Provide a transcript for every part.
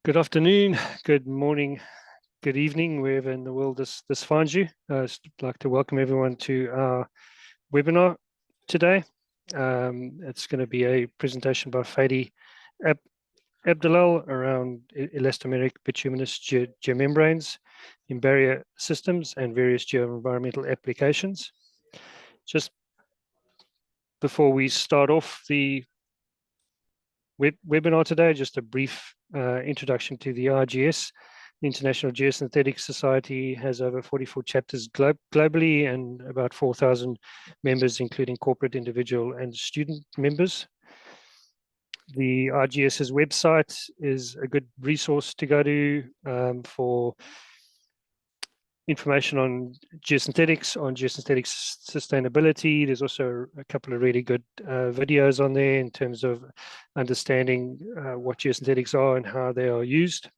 Good afternoon, good morning, good evening, wherever in the world this finds you. I'd like to welcome everyone to our webinar today. It's going to be a presentation by Fady Abdelaal around elastomeric bituminous geomembranes in barrier systems and various geoenvironmental applications. Just before we start off the webinar today, just a brief introduction to the IGS. The International Geosynthetic Society has over 44 chapters globally and about 4,000 members, including corporate, individual, and student members. The IGS's website is a good resource to go to for information on geosynthetics, on geosynthetic sustainability. There's also a couple of really good videos on there in terms of understanding what geosynthetics are and how they are used.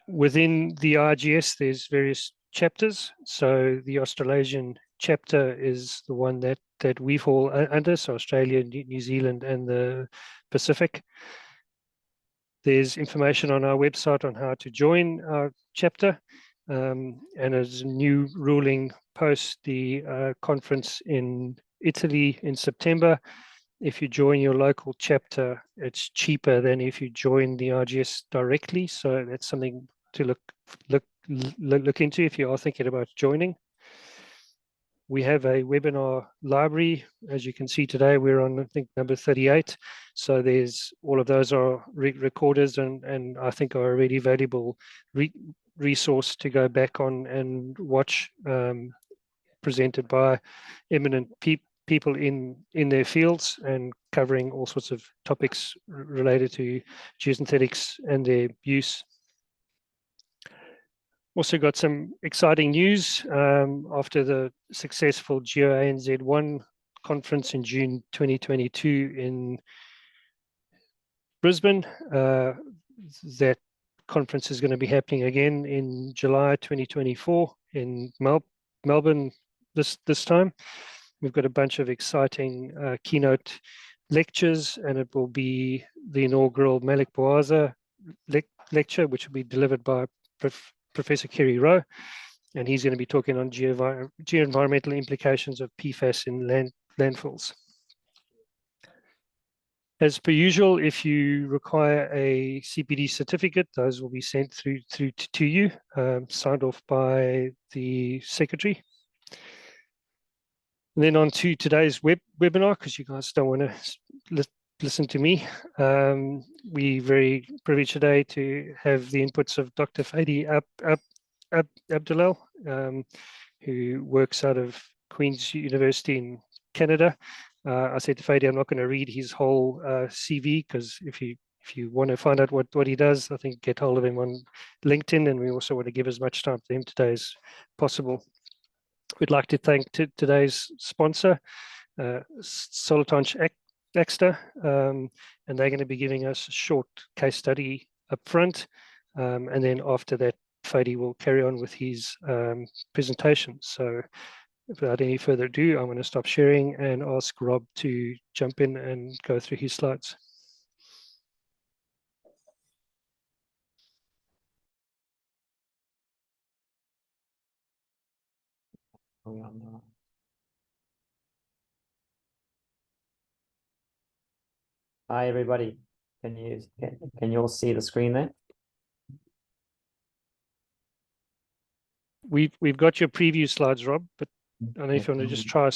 Within the IGS, there's various chapters. So the Australasian chapter is the one that we fall under, so Australia, New Zealand, and the Pacific. There's information on our website on how to join our chapter, and as a new ruling post the conference in Italy in September. If you join your local chapter, it's cheaper than if you join the IGS directly. So that's something to look into if you are thinking about joining. We have a webinar library. As you can see today, we're on, I think, number 38. So there's all of those are recorders and I think are a really valuable resource to go back on and watch, presented by eminent people in their fields and covering all sorts of topics related to geosynthetics and their use. Also got some exciting news after the successful GeoANZ1 conference in June 2022 in Brisbane. That conference is going to be happening again in July 2024 in Melbourne this time. We've got a bunch of exciting keynote lectures, and it will be the inaugural Malik Bouaza lecture, which will be delivered by Professor Kerry Rowe, and he's going to be talking on geoenvironmental implications of PFAS in landfills. As per usual, if you require a CPD certificate, those will be sent through to you, signed off by the secretary. And then on to today's webinar, because you guys don't want to listen to me. We're very privileged today to have the inputs of Dr. Fady Abdelaal, who works out of Queen's University in Canada. I said to Fady, I'm not going to read his whole CV, because if you want to find out what he does, I think get hold of him on LinkedIn, and we also want to give as much time to him today as possible. We'd like to thank today's sponsor, Solitanche Axter, and they're going to be giving us a short case study up front, and then after that, Fady will carry on with his presentation. So without any further ado, I'm going to stop sharing and ask Rob to jump in and go through his slides. Hi everybody, can you all see the screen there? We've got your preview slides, Rob, but I don't know if you want to just try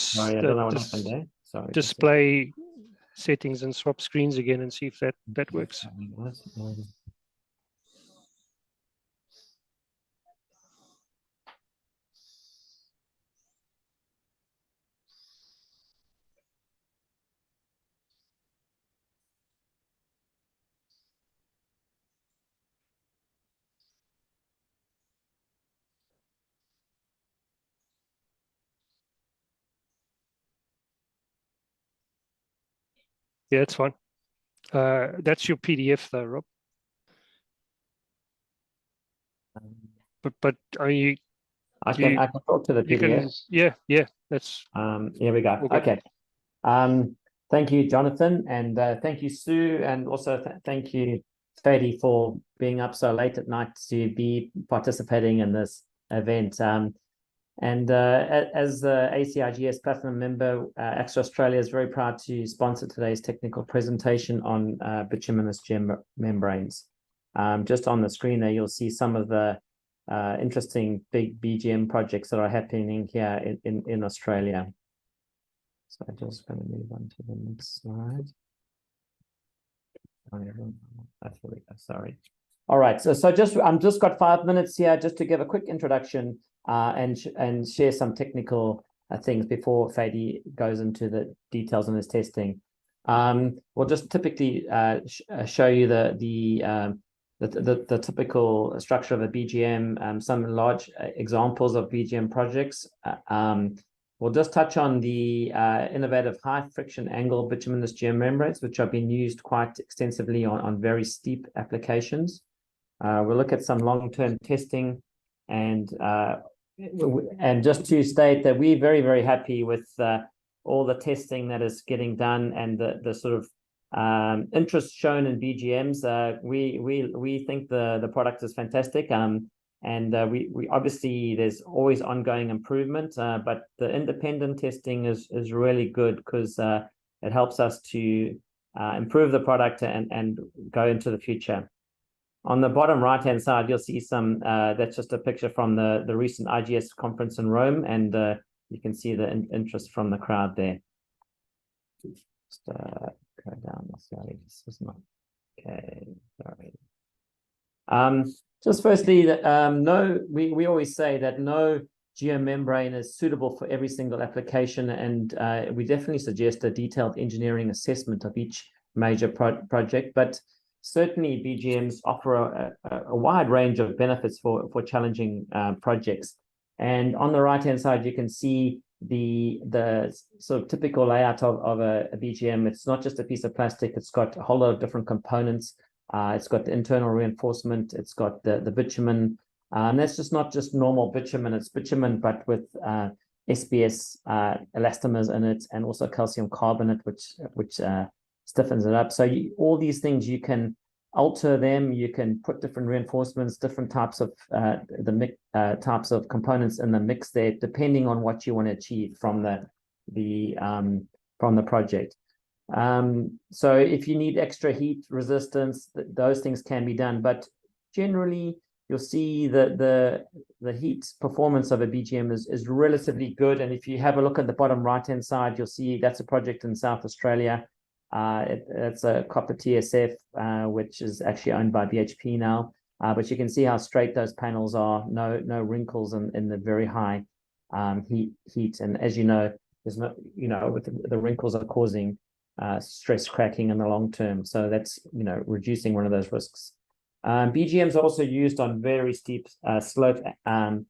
display settings and swap screens again and see if that works. Yeah, it's fine. That's your PDF though, Rob. But are you? I can talk to the PDF. Yeah, that's. Here we go. Okay. Thank you, Jonathan, and thank you, Sue, and also thank you, Fady, for being up so late at night to be participating in this event. As the ACIGS Platinum member, AXA Australia is very proud to sponsor today's technical presentation on bituminous geomembranes. Just on the screen there, you'll see some of the interesting big BGM projects that are happening here in Australia. So I'm just going to move on to the next slide. Sorry. All right. So I'm just got 5 minutes here just to give a quick introduction and share some technical things before Fady goes into the details on his testing. We'll just typically show you the typical structure of a BGM, some large examples of BGM projects. We'll just touch on the innovative high friction angle bituminous geomembranes, which have been used quite extensively on very steep applications. We'll look at some long-term testing, and just to state that we're very, very happy with all the testing that is getting done and the sort of interest shown in BGMs. We think the product is fantastic. And we obviously, there's always ongoing improvement, but the independent testing is really good because it helps us to improve the product and go into the future. On the bottom right-hand side, you'll see some, that's just a picture from the recent IGS conference in Rome, and you can see the interest from the crowd there. Just go down, sorry, this is not, okay, sorry. Just firstly, we always say that no geomembrane is suitable for every single application, and we definitely suggest a detailed engineering assessment of each major project, but certainly BGMs offer a wide range of benefits for challenging projects. And on the right-hand side, you can see the sort of typical layout of a BGM. It's not just a piece of plastic, it's got a whole lot of different components. It's got the internal reinforcement, it's got the bitumen, and that's just not just normal bitumen, it's bitumen but with SBS elastomers in it, and also calcium carbonate, which stiffens it up. So all these things, you can alter them, you can put different reinforcements, different types of types of components in the mix there, depending on what you want to achieve from the project. So if you need extra heat resistance, those things can be done, but generally you'll see that the heat performance of a BGM is relatively good. And if you have a look at the bottom right hand side, you'll see that's a project in South Australia. It's a copper TSF, which is actually owned by BHP now, but you can see how straight those panels are, no wrinkles in the very high heat. And as you know, there's no, with the wrinkles are causing stress cracking in the long term. So that's, reducing one of those risks. BGMs are also used on very steep slopes, and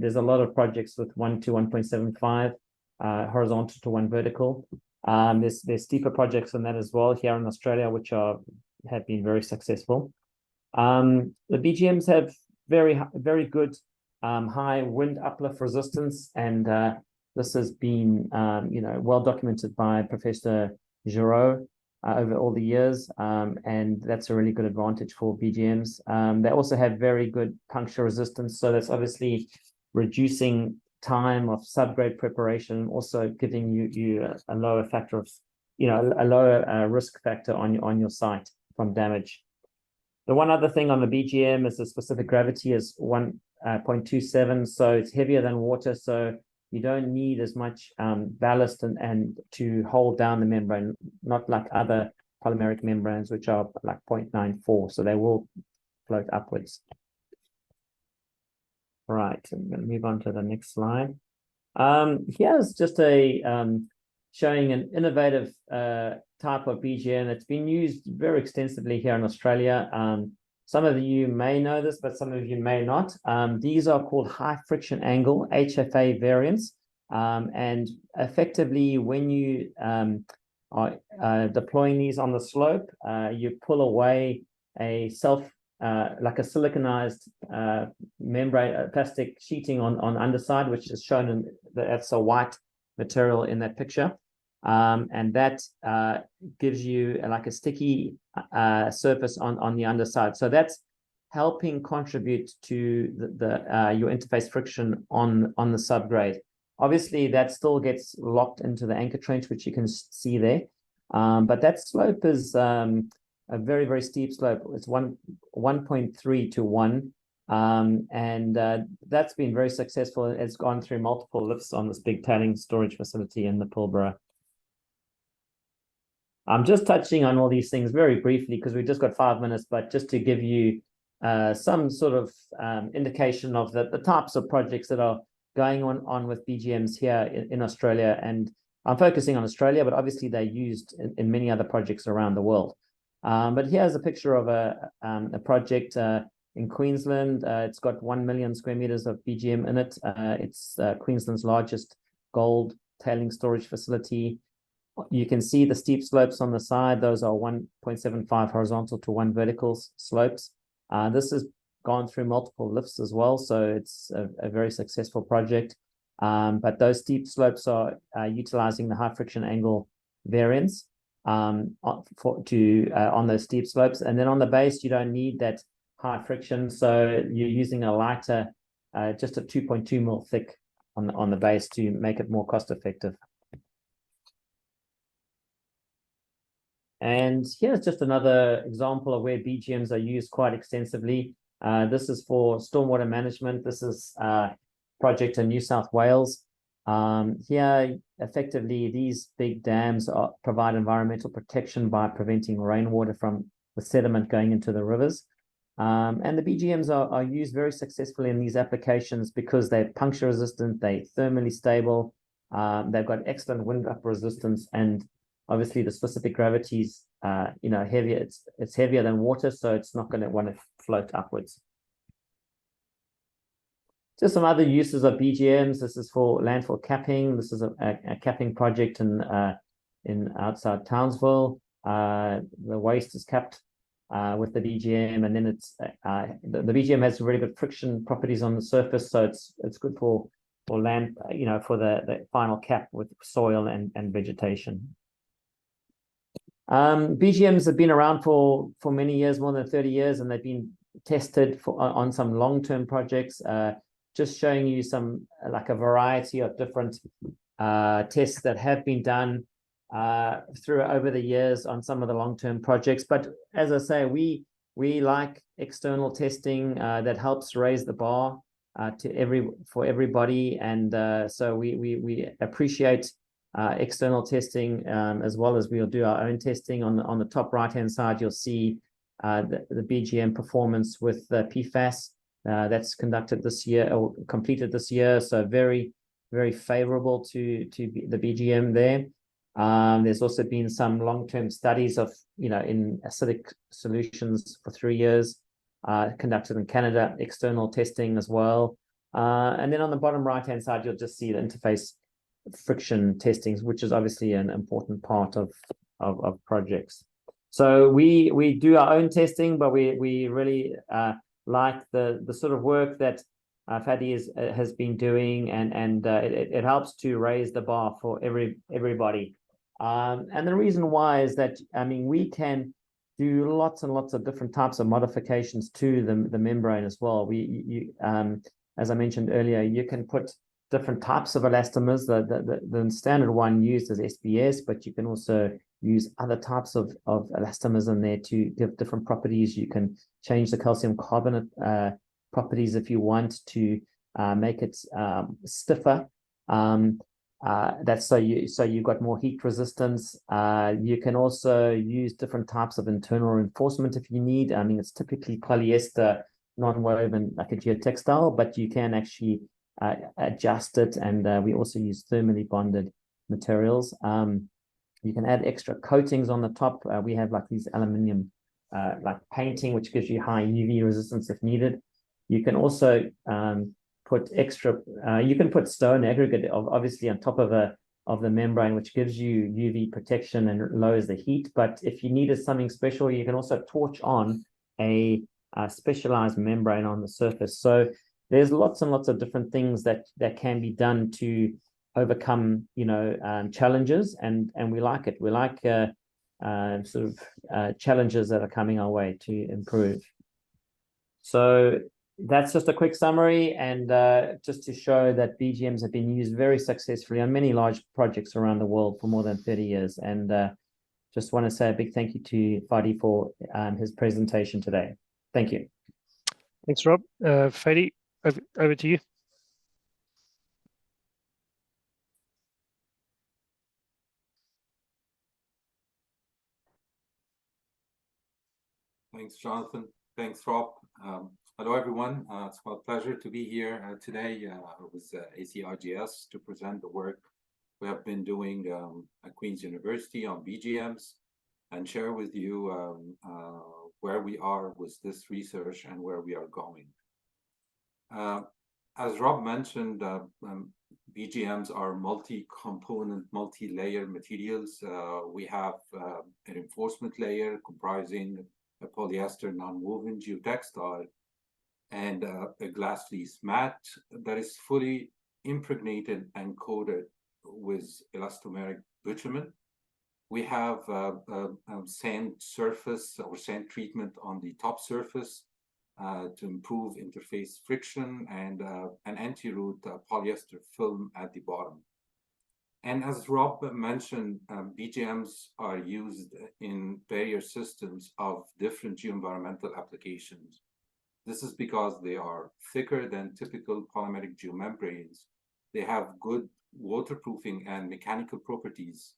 there's a lot of projects with 1 to 1.75 horizontal to 1 vertical. There's steeper projects than that as well here in Australia, which have been very successful. The BGMs have very good high wind uplift resistance, and this has been, well documented by Professor Giraud over all the years, and that's a really good advantage for BGMs. They also have very good puncture resistance, so that's obviously reducing time of subgrade preparation, also giving you a lower factor of, a lower risk factor on your site from damage. The one other thing on the BGM is the specific gravity is 1.27, so it's heavier than water, so you don't need as much ballast and to hold down the membrane, not like other polymeric membranes, which are like 0.94, so they will float upwards. All right, I'm going to move on to the next slide. Here's just showing an innovative type of BGM that's been used very extensively here in Australia. Some of you may know this, but some of you may not. These are called high friction angle HFA variants. And effectively, when you are deploying these on the slope, you pull away a like a siliconized membrane, plastic sheeting on underside, which is shown in that's a white material in that picture. and that gives you like a sticky surface on the underside. So that's helping contribute to your interface friction on the subgrade. Obviously, that still gets locked into the anchor trench, which you can see there. But that slope is a very, very steep slope. It's 1.3 to 1. And that's been very successful. It's gone through multiple lifts on this big tailing storage facility in the Pilbara. I'm just touching on all these things very briefly because we've just got 5 minutes, but just to give you some sort of indication of the types of projects that are going on with BGMs here in Australia. And I'm focusing on Australia, but obviously they're used in many other projects around the world. But here's a picture of a project in Queensland. It's got 1 million square meters of BGM in it. It's Queensland's largest gold tailing storage facility. You can see the steep slopes on the side. Those are 1.75 horizontal to 1 vertical slopes. This has gone through multiple lifts as well, so it's a very successful project. But those steep slopes are utilizing the high friction angle variance on those steep slopes. And then on the base, you don't need that high friction, so you're using a lighter, just a 2.2 mil thick on the base to make it more cost effective. And here's just another example of where BGMs are used quite extensively. This is for stormwater management. This is a project in New South Wales. Here, effectively, these big dams provide environmental protection by preventing rainwater with sediment going into the rivers. And the BGMs are used very successfully in these applications because they're puncture resistant, they're thermally stable, they've got excellent wind up resistance, and obviously the specific gravity's heavier. It's heavier than water, so it's not going to want to float upwards. Just some other uses of BGMs. This is for landfill capping. This is a capping project in outside Townsville. The waste is capped with the BGM, and then it's the BGM has really good friction properties on the surface, so it's good for land, for the final cap with soil and vegetation. BGMs have been around for many years, more than 30 years, and they've been tested on some long-term projects. Just showing you some like a variety of different tests that have been done over the years on some of the long-term projects. But as I say, we like external testing that helps raise the bar for everybody, and so we appreciate external testing as well as we'll do our own testing. On the top right-hand side, you'll see the BGM performance with PFAS that's conducted this year or completed this year. So very, very favorable to the BGM there. There's also been some long-term studies of, in acidic solutions for 3 years conducted in Canada, external testing as well. And then on the bottom right-hand side, you'll just see the interface friction testings, which is obviously an important part of projects. So we do our own testing, but we really like the sort of work that Fady has been doing, and it helps to raise the bar for everybody. And the reason why is that, we can do lots and lots of different types of modifications to the membrane as well. As I mentioned earlier, you can put different types of elastomers. The standard one used is SBS, but you can also use other types of elastomers in there to give different properties. You can change the calcium carbonate properties if you want to make it stiffer. That's so you've got more heat resistance. You can also use different types of internal reinforcement if you need. It's typically polyester, non-woven, like a geotextile, but you can actually adjust it, and we also use thermally bonded materials. You can add extra coatings on the top. We have like these aluminium like painting, which gives you high UV resistance if needed. You can also put extra, you can put stone aggregate obviously on top of the membrane, which gives you UV protection and lowers the heat. But if you needed something special, you can also torch on a specialized membrane on the surface. So there's lots and lots of different things that can be done to overcome, challenges, and we like it. We like challenges that are coming our way to improve. So that's just a quick summary, and just to show that BGMs have been used very successfully on many large projects around the world for more than 30 years. And just want to say a big thank you to Fady for his presentation today. Thank you. Thanks, Rob. Fady, over to you. Thanks, Jonathan. Thanks, Rob. Hello, everyone. It's my pleasure to be here today with ACIGS to present the work we have been doing at Queen's University on BGMs and share with you where we are with this research and where we are going. As Rob mentioned, BGMs are multi-component, multi-layer materials. We have a reinforcement layer comprising a polyester non-woven geotextile and a glass fleece mat that is fully impregnated and coated with elastomeric bitumen. We have sand surface or sand treatment on the top surface to improve interface friction, and an anti-root polyester film at the bottom. And as Rob mentioned, BGMs are used in barrier systems of different geoenvironmental applications. This is because they are thicker than typical polymeric geomembranes. They have good waterproofing and mechanical properties.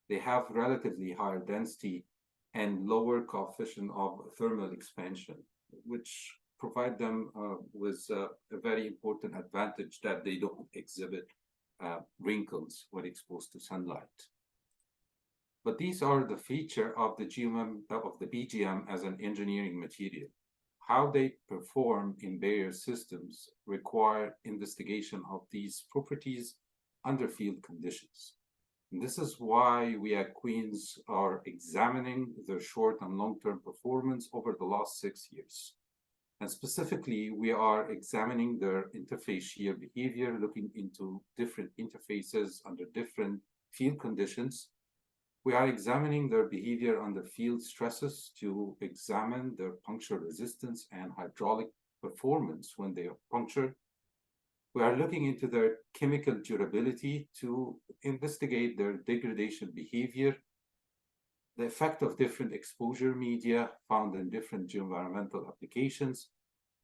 They have relatively higher density and lower coefficient of thermal expansion, which provide them with a very important advantage that they don't exhibit wrinkles when exposed to sunlight. But these are the feature of the BGM as an engineering material. How they perform in barrier systems require investigation of these properties under field conditions. And this is why we at Queen's are examining their short and long-term performance over the last 6 years. And specifically, we are examining their interface shear behavior, looking into different interfaces under different field conditions. We are examining their behavior under field stresses to examine their puncture resistance and hydraulic performance when they are punctured. We are looking into their chemical durability to investigate their degradation behavior, the effect of different exposure media found in different geoenvironmental applications,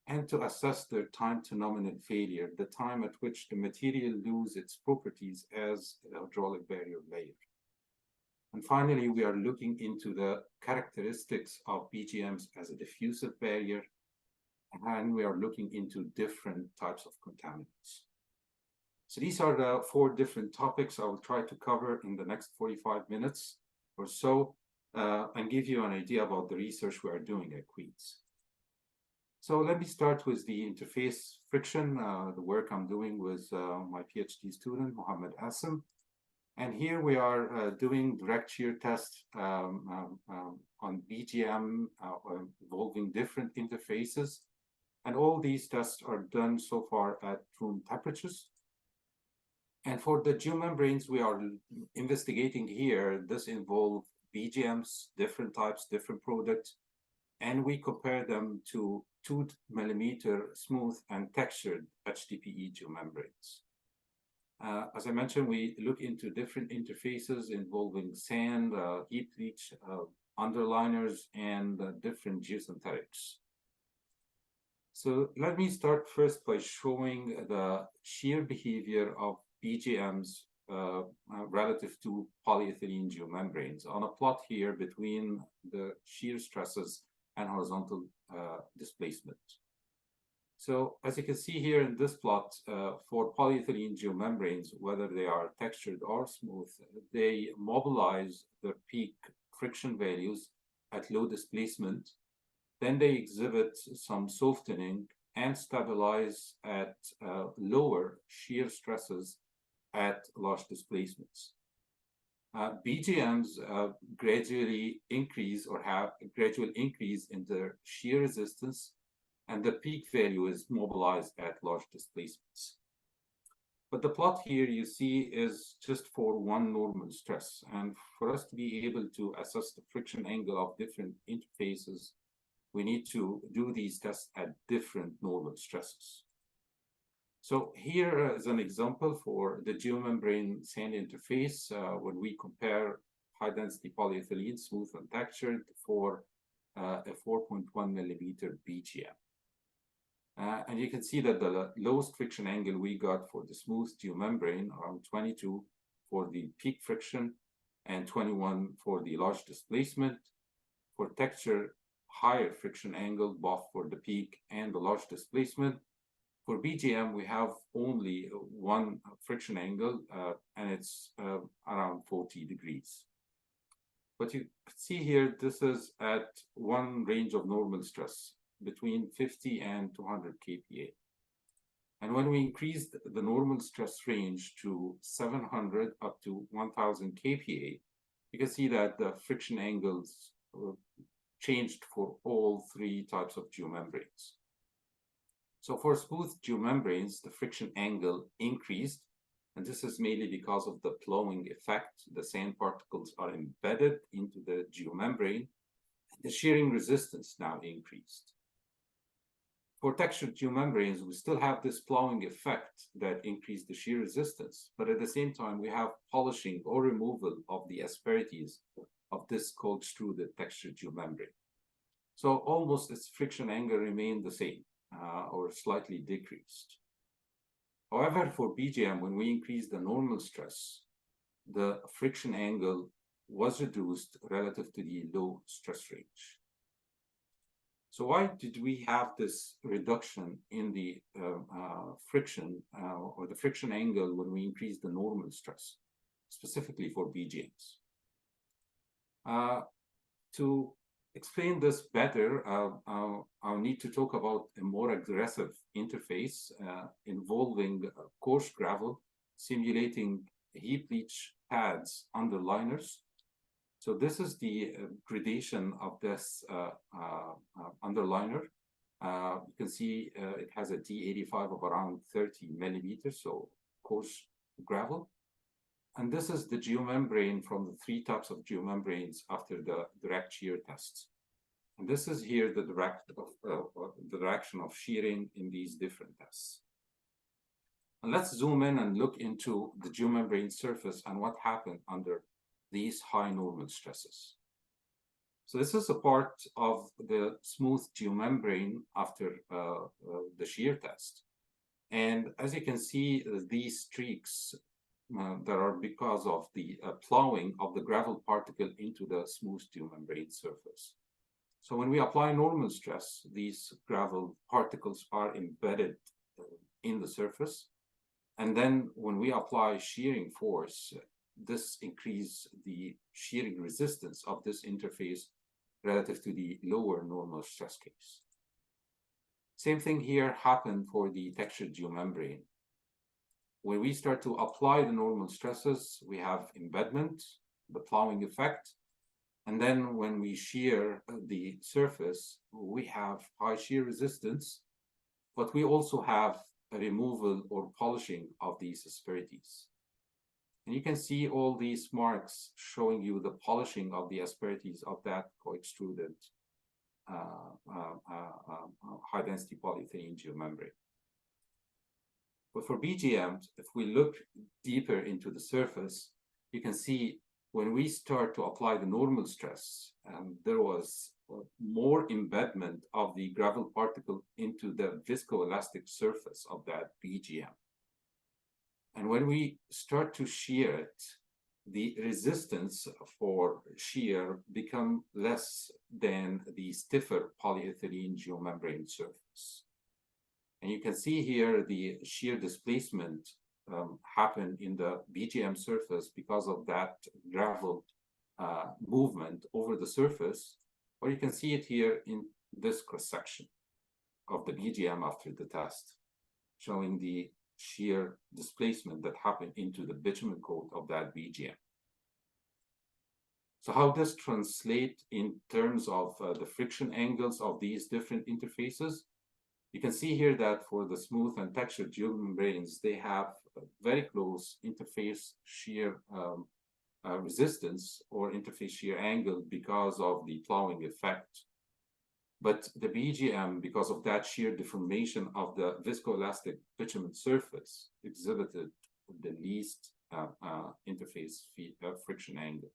and to assess their time to nominal failure, the time at which the material loses its properties as a hydraulic barrier layer. And finally, we are looking into the characteristics of BGMs as a diffusive barrier, and we are looking into different types of contaminants. So these are the 4 different topics I will try to cover in the next 45 minutes or so, and give you an idea about the research we are doing at Queen's. So let me start with the interface friction, the work I'm doing with my PhD student, Mohammed Asim. And here we are doing direct shear tests on BGM involving different interfaces. And all these tests are done so far at room temperatures. And for the geomembranes we are investigating here, this involves BGMs, different types, different products, and we compare them to 2 millimeter smooth and textured HDPE geomembranes. As I mentioned, we look into different interfaces involving sand, heap leach, underliners, and different geosynthetics. So let me start first by showing the shear behavior of BGMs relative to polyethylene geomembranes on a plot here between the shear stresses and horizontal displacement. So as you can see here in this plot, for polyethylene geomembranes, whether they are textured or smooth, they mobilize their peak friction values at low displacement. Then they exhibit some softening and stabilize at lower shear stresses at large displacements. BGMs gradually increase or have a gradual increase in their shear resistance, and the peak value is mobilized at large displacements. But the plot here you see is just for one normal stress. And for us to be able to assess the friction angle of different interfaces, we need to do these tests at different normal stresses. So here is an example for the geomembrane sand interface when we compare high-density polyethylene, smooth and textured, for a 4.1 millimeter BGM. And you can see that the lowest friction angle we got for the smooth geomembrane, around 22 for the peak friction and 21 for the large displacement. For texture, higher friction angle, both for the peak and the large displacement. For BGM, we have only one friction angle, and it's around 40 degrees. But you see here, this is at one range of normal stress, between 50 and 200 kPa. And when we increased the normal stress range to 700 up to 1000 kPa, you can see that the friction angles changed for all three types of geomembranes. So for smooth geomembranes, the friction angle increased, and this is mainly because of the plowing effect. The sand particles are embedded into the geomembrane, and the shearing resistance now increased. For textured geomembranes, we still have this plowing effect that increased the shear resistance, but at the same time, we have polishing or removal of the asperities of this cold extruded textured geomembrane. So almost its friction angle remained the same or slightly decreased. However, for BGM, when we increased the normal stress, the friction angle was reduced relative to the low stress range. So why did we have this reduction in the friction or the friction angle when we increased the normal stress, specifically for BGMs? To explain this better, I'll need to talk about a more aggressive interface involving coarse gravel simulating heap leach pads under liners. So this is the gradation of this underliner. You can see it has a D85 of around 30 millimeters, so coarse gravel. And this is the geomembrane from the three types of geomembranes after the direct shear tests. And this is here the direction of shearing in these different tests. And let's zoom in and look into the geomembrane surface and what happened under these high normal stresses. So this is a part of the smooth geomembrane after the shear test. And as you can see, these streaks that are because of the plowing of the gravel particle into the smooth geomembrane surface. So when we apply normal stress, these gravel particles are embedded in the surface. And then when we apply shearing force, this increases the shearing resistance of this interface relative to the lower normal stress case. Same thing here happened for the textured geomembrane. When we start to apply the normal stresses, we have embedment, the plowing effect, and then when we shear the surface, we have high shear resistance, but we also have a removal or polishing of these asperities. And you can see all these marks showing you the polishing of the asperities of that co-extruded high-density polyethylene geomembrane. But for BGMs, if we look deeper into the surface, you can see when we start to apply the normal stress, there was more embedment of the gravel particle into the viscoelastic surface of that BGM. And when we start to shear it, the resistance for shear become less than the stiffer polyethylene geomembrane surface. And you can see here the shear displacement happen in the BGM surface because of that gravel movement over the surface, or you can see it here in this cross-section of the BGM after the test, showing the shear displacement that happened into the bitumen coat of that BGM. So how does translate in terms of the friction angles of these different interfaces? You can see here that for the smooth and textured geomembranes, they have a very close interface shear resistance or interface shear angle because of the plowing effect. But the BGM, because of that shear deformation of the viscoelastic bitumen surface, exhibited the least interface friction angle.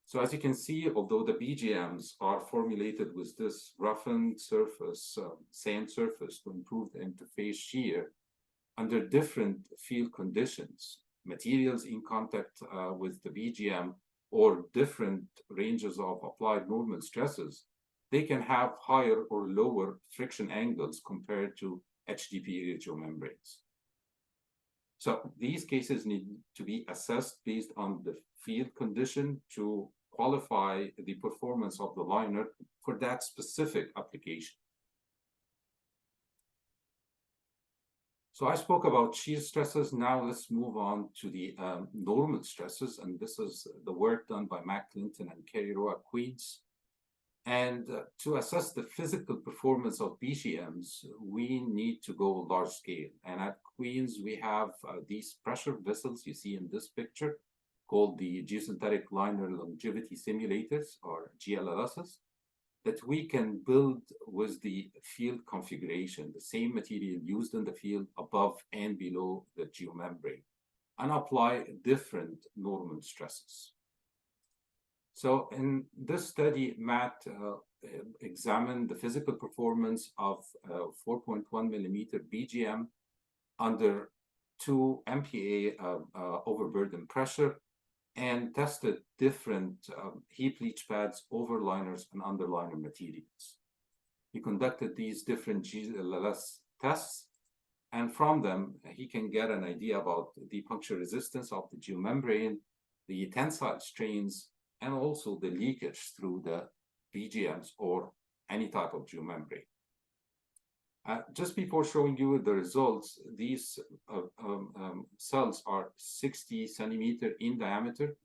So as you can see, although the BGMs are formulated with this roughened surface, sand surface to improve the interface shear, under different field conditions, materials in contact with the BGM or different ranges of applied normal stresses, they can have higher or lower friction angles compared to HDPE geomembranes. So these cases need to be assessed based on the field condition to qualify the performance of the liner for that specific application. So I spoke about shear stresses. Now let's move on to the normal stresses. And this is the work done by Matt Clinton and Kerry Rowe at Queen's. And to assess the physical performance of BGMs, we need to go large scale. And at Queen's, we have these pressure vessels you see in this picture called the Geosynthetic Liner Longevity Simulators, or GLLSs, that we can build with the field configuration, the same material used in the field above and below the geomembrane, and apply different normal stresses. So in this study, Matt examined the physical performance of 4.1 millimeter BGM under 2 MPa overburden pressure and tested different heap leach pads, overliners, and underliner materials. He conducted these different GLLS tests, and from them, he can get an idea about the puncture resistance of the geomembrane, the tensile strains, and also the leakage through the BGMs or any type of geomembrane. Just before showing you the results, these cells are 60 centimeter in diameter,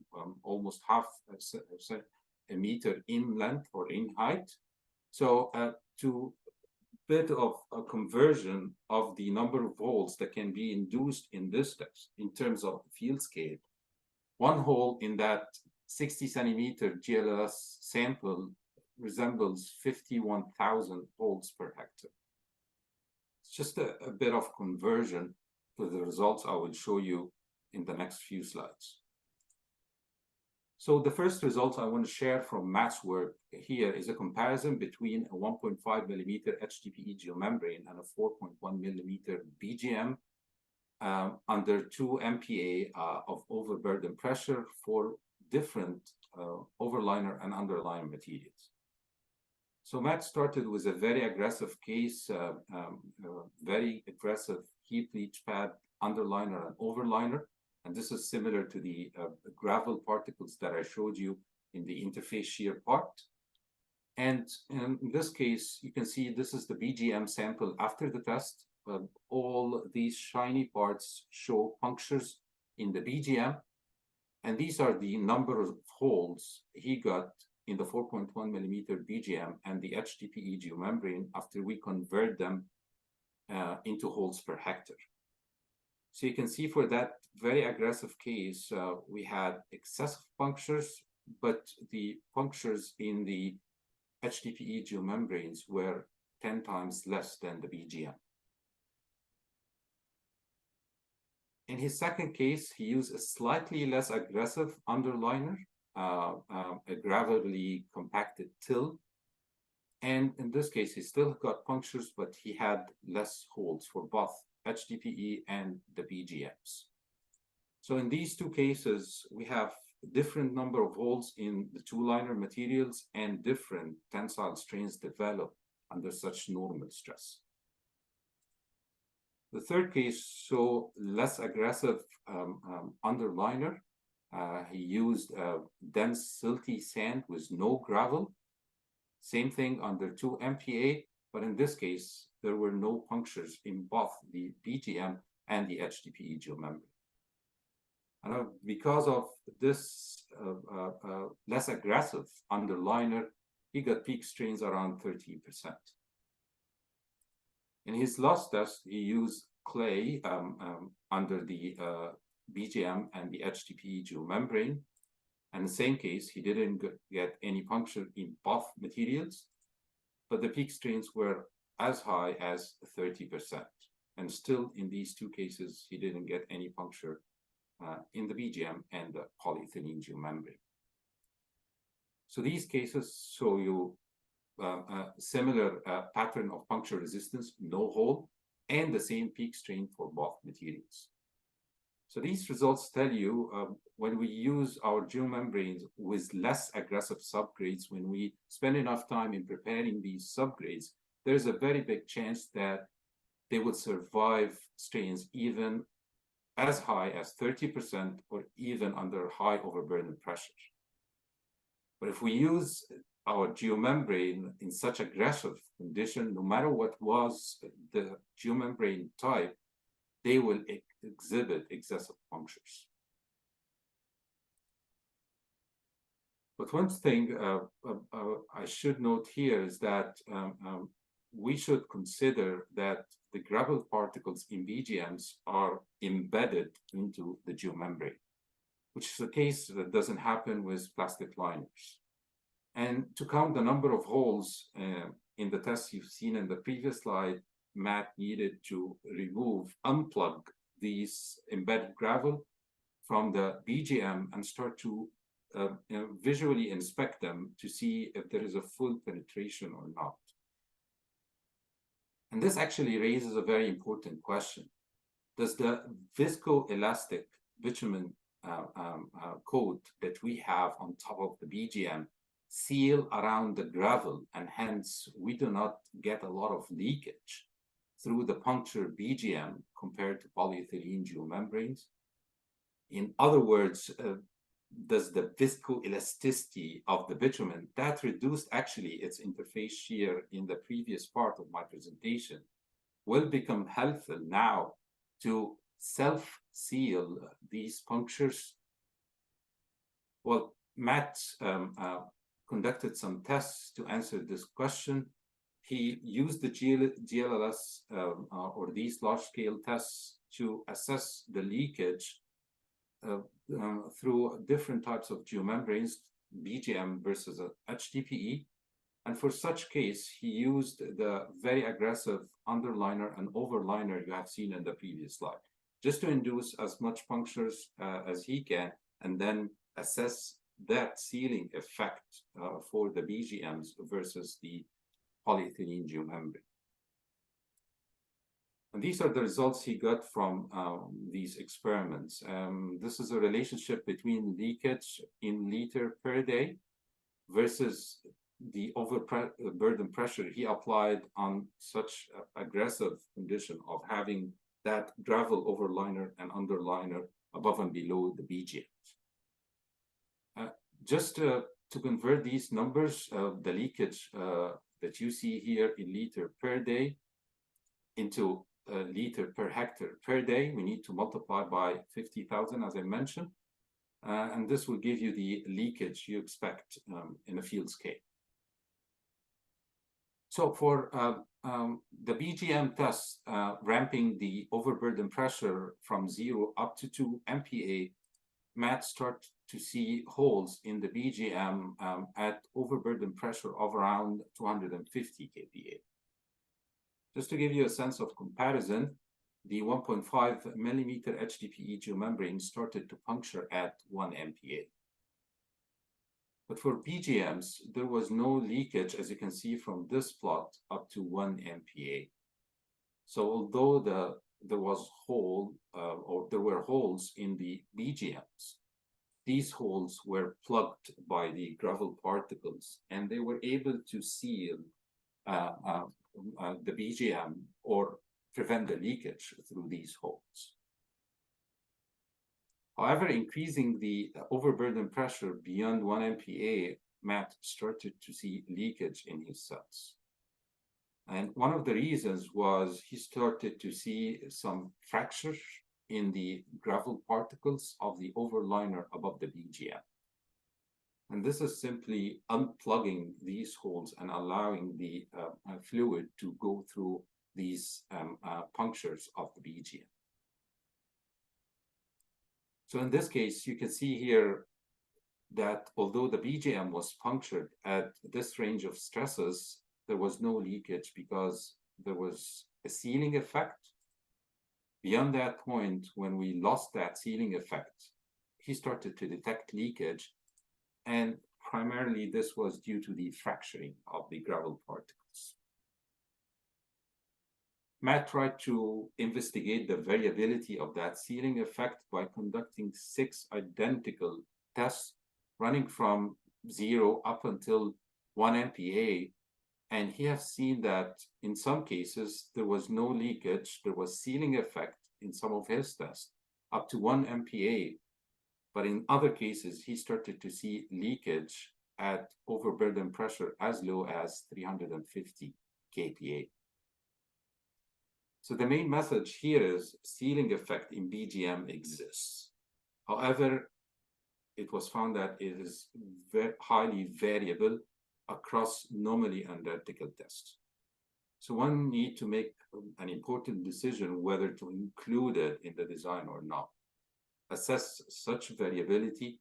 almost half a meter in length or in height. So to bit of a conversion of the number of holes that can be induced in this test in terms of field scale, one hole in that 60 centimeter GLLS sample resembles 51,000 holes per hectare. It's just a bit of conversion to the results I will show you in the next few slides. So the first results I want to share from Matt's work here is a comparison between a 1.5 millimeter HDPE geomembrane and a 4.1 millimeter BGM under 2 MPa of overburden pressure for different overliner and underliner materials. So Matt started with a very aggressive case, very aggressive heap leach pad, underliner and overliner. And this is similar to the gravel particles that I showed you in the interface shear part. And in this case, you can see this is the BGM sample after the test. All these shiny parts show punctures in the BGM. And these are the number of holes he got in the 4.1 millimeter BGM and the HDPE geomembrane after we convert them into holes per hectare. So you can see for that very aggressive case, we had excessive punctures, but the punctures in the HDPE geomembranes were 10 times less than the BGM. In his second case, he used a slightly less aggressive underliner, a gravelly compacted till. And in this case, he still got punctures, but he had less holes for both HDPE and the BGMs. So in these two cases, we have different number of holes in the two liner materials and different tensile strains developed under such normal stress. The third case saw less aggressive underliner. He used dense silty sand with no gravel. Same thing under 2 MPa, but in this case, there were no punctures in both the BGM and the HDPE geomembrane. And because of this less aggressive underliner, he got peak strains around 13%. In his last test, he used clay under the BGM and the HDPE geomembrane. And in the same case, he didn't get any puncture in both materials, but the peak strains were as high as 30%. And still, in these two cases, he didn't get any puncture in the BGM and the polyethylene geomembrane. So these cases show you a similar pattern of puncture resistance, no hole, and the same peak strain for both materials. So these results tell you when we use our geomembranes with less aggressive subgrades, when we spend enough time in preparing these subgrades, there's a very big chance that they would survive strains even as high as 30% or even under high overburden pressure. But if we use our geomembrane in such aggressive condition, no matter what was the geomembrane type, they will exhibit excessive punctures. But one thing I should note here is that we should consider that the gravel particles in BGMs are embedded into the geomembrane, which is a case that doesn't happen with plastic liners. And to count the number of holes in the tests you've seen in the previous slide, Matt needed to unplug these embedded gravel from the BGM and start to visually inspect them to see if there is a full penetration or not. And this actually raises a very important question. Does the viscoelastic bitumen coat that we have on top of the BGM seal around the gravel, and hence we do not get a lot of leakage through the puncture BGM compared to polyethylene geomembranes? In other words, does the viscoelasticity of the bitumen that reduced actually its interface shear in the previous part of my presentation will become helpful now to self-seal these punctures? Well, Matt conducted some tests to answer this question. He used the GLLS or these large-scale tests to assess the leakage through different types of geomembranes, BGM versus HDPE. And for such case, he used the very aggressive underliner and overliner you have seen in the previous slide, just to induce as much punctures as he can, and then assess that sealing effect for the BGMs versus the polyethylene geomembrane. And these are the results he got from these experiments. This is a relationship between leakage in liter per day versus the overburden pressure he applied on such aggressive condition of having that gravel overliner and underliner above and below the BGMs. Just to convert these numbers, the leakage that you see here in liter per day into liter per hectare per day, we need to multiply by 50,000, as I mentioned, and this will give you the leakage you expect in a field scale. So for the BGM test, ramping the overburden pressure from 0 up to 2 MPa, Matt started to see holes in the BGM at overburden pressure of around 250 kPa. Just to give you a sense of comparison, the 1.5 millimeter HDPE geomembrane started to puncture at 1 MPa. But for BGMs, there was no leakage, as you can see from this plot, up to 1 MPa. So although there were holes in the BGMs, these holes were plugged by the gravel particles, and they were able to seal the BGM or prevent the leakage through these holes. However, increasing the overburden pressure beyond 1 MPa, Matt started to see leakage in his cells. And one of the reasons was he started to see some fracture in the gravel particles of the overliner above the BGM. And this is simply unplugging these holes and allowing the fluid to go through these punctures of the BGM. So in this case, you can see here that although the BGM was punctured at this range of stresses, there was no leakage because there was a sealing effect. Beyond that point, when we lost that sealing effect, he started to detect leakage, and primarily this was due to the fracturing of the gravel particles. Matt tried to investigate the variability of that sealing effect by conducting 6 identical tests running from 0 up until 1 MPa, and he has seen that in some cases there was no leakage, there was sealing effect in some of his tests up to 1 MPa, but in other cases he started to see leakage at overburden pressure as low as 350 kPa. So the main message here is sealing effect in BGM exists. However, it was found that it is very highly variable across normally analytical tests. So one need to make an important decision whether to include it in the design or not. Assess such variability,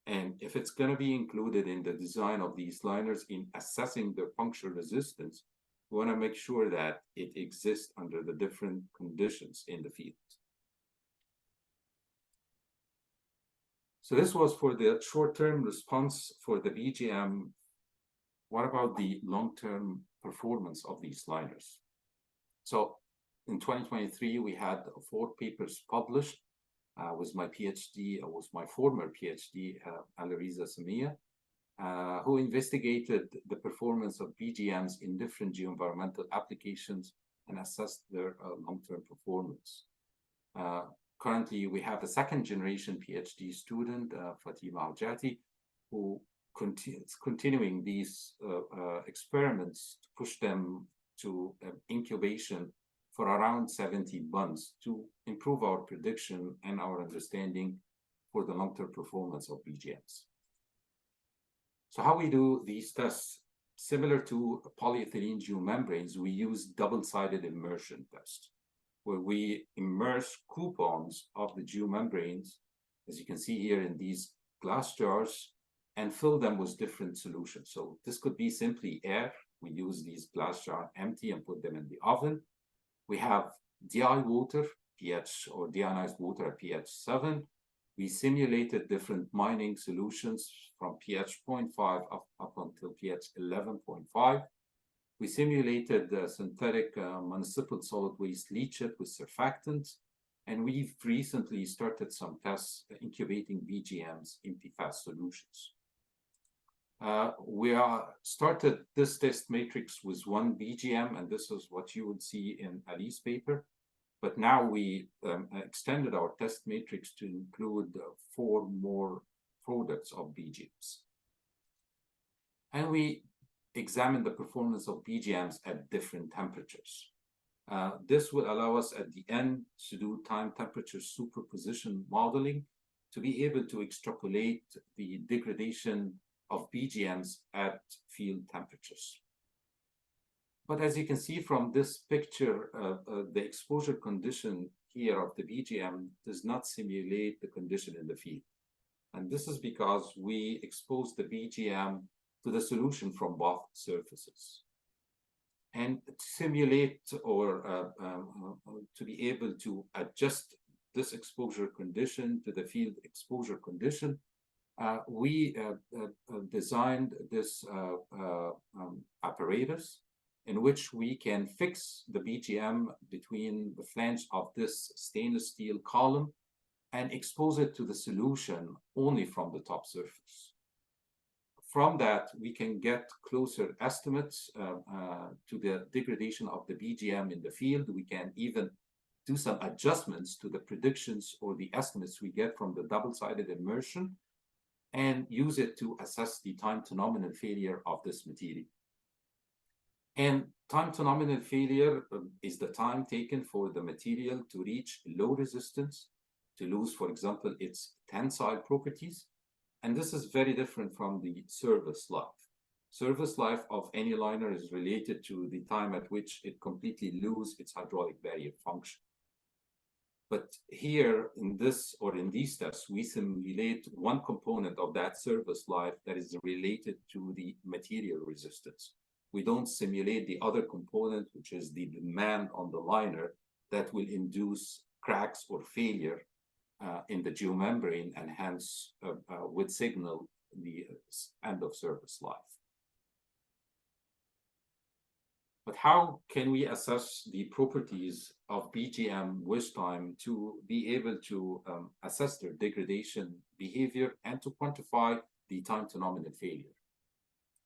and if it's going to be included in the design of these liners in assessing the puncture resistance, we want to make sure that it exists under the different conditions in the field. So this was for the short-term response for the BGM. What about the long-term performance of these liners? So in 2023, we had 4 papers published with my PhD, with my former PhD, Alireza Samia, who investigated the performance of BGMs in different geoenvironmental applications and assessed their long-term performance. Currently, we have a 2nd-generation PhD student, Fatima Al-Jati, who is continuing these experiments to push them to incubation for around 70 months to improve our prediction and our understanding for the long-term performance of BGMs. So how we do these tests, similar to polyethylene geomembranes, we use double-sided immersion test, where we immerse coupons of the geomembranes, as you can see here in these glass jars, and fill them with different solutions. So this could be simply air. We use these glass jars empty and put them in the oven. We have DI water, pH, or deionized water at pH 7. We simulated different mining solutions from pH 0.5 up until pH 11.5. We simulated the synthetic municipal solid waste leachate with surfactants, and we've recently started some tests incubating BGMs in PFAS solutions. We started this test matrix with 1 BGM, and this is what you would see in Ali's paper. But now we extended our test matrix to include 4 more products of BGMs. And we examined the performance of BGMs at different temperatures. This will allow us at the end to do time temperature superposition modeling to be able to extrapolate the degradation of BGMs at field temperatures. But as you can see from this picture, the exposure condition here of the BGM does not simulate the condition in the field. And this is because we expose the BGM to the solution from both surfaces. And to simulate or to be able to adjust this exposure condition to the field exposure condition, we designed this apparatus in which we can fix the BGM between the flange of this stainless steel column and expose it to the solution only from the top surface. From that, we can get closer estimates to the degradation of the BGM in the field. We can even do some adjustments to the predictions or the estimates we get from the double-sided immersion and use it to assess the time to nominal failure of this material. And time to nominal failure is the time taken for the material to reach low resistance, to lose, for example, its tensile properties. And this is very different from the service life. Service life of any liner is related to the time at which it completely loses its hydraulic barrier function. But here in this or in these tests, we simulate one component of that service life that is related to the material resistance. We don't simulate the other component, which is the demand on the liner that will induce cracks or failure in the geomembrane and hence would signal the end of service life. But how can we assess the properties of BGM with time to be able to assess their degradation behavior and to quantify the time to nominal failure?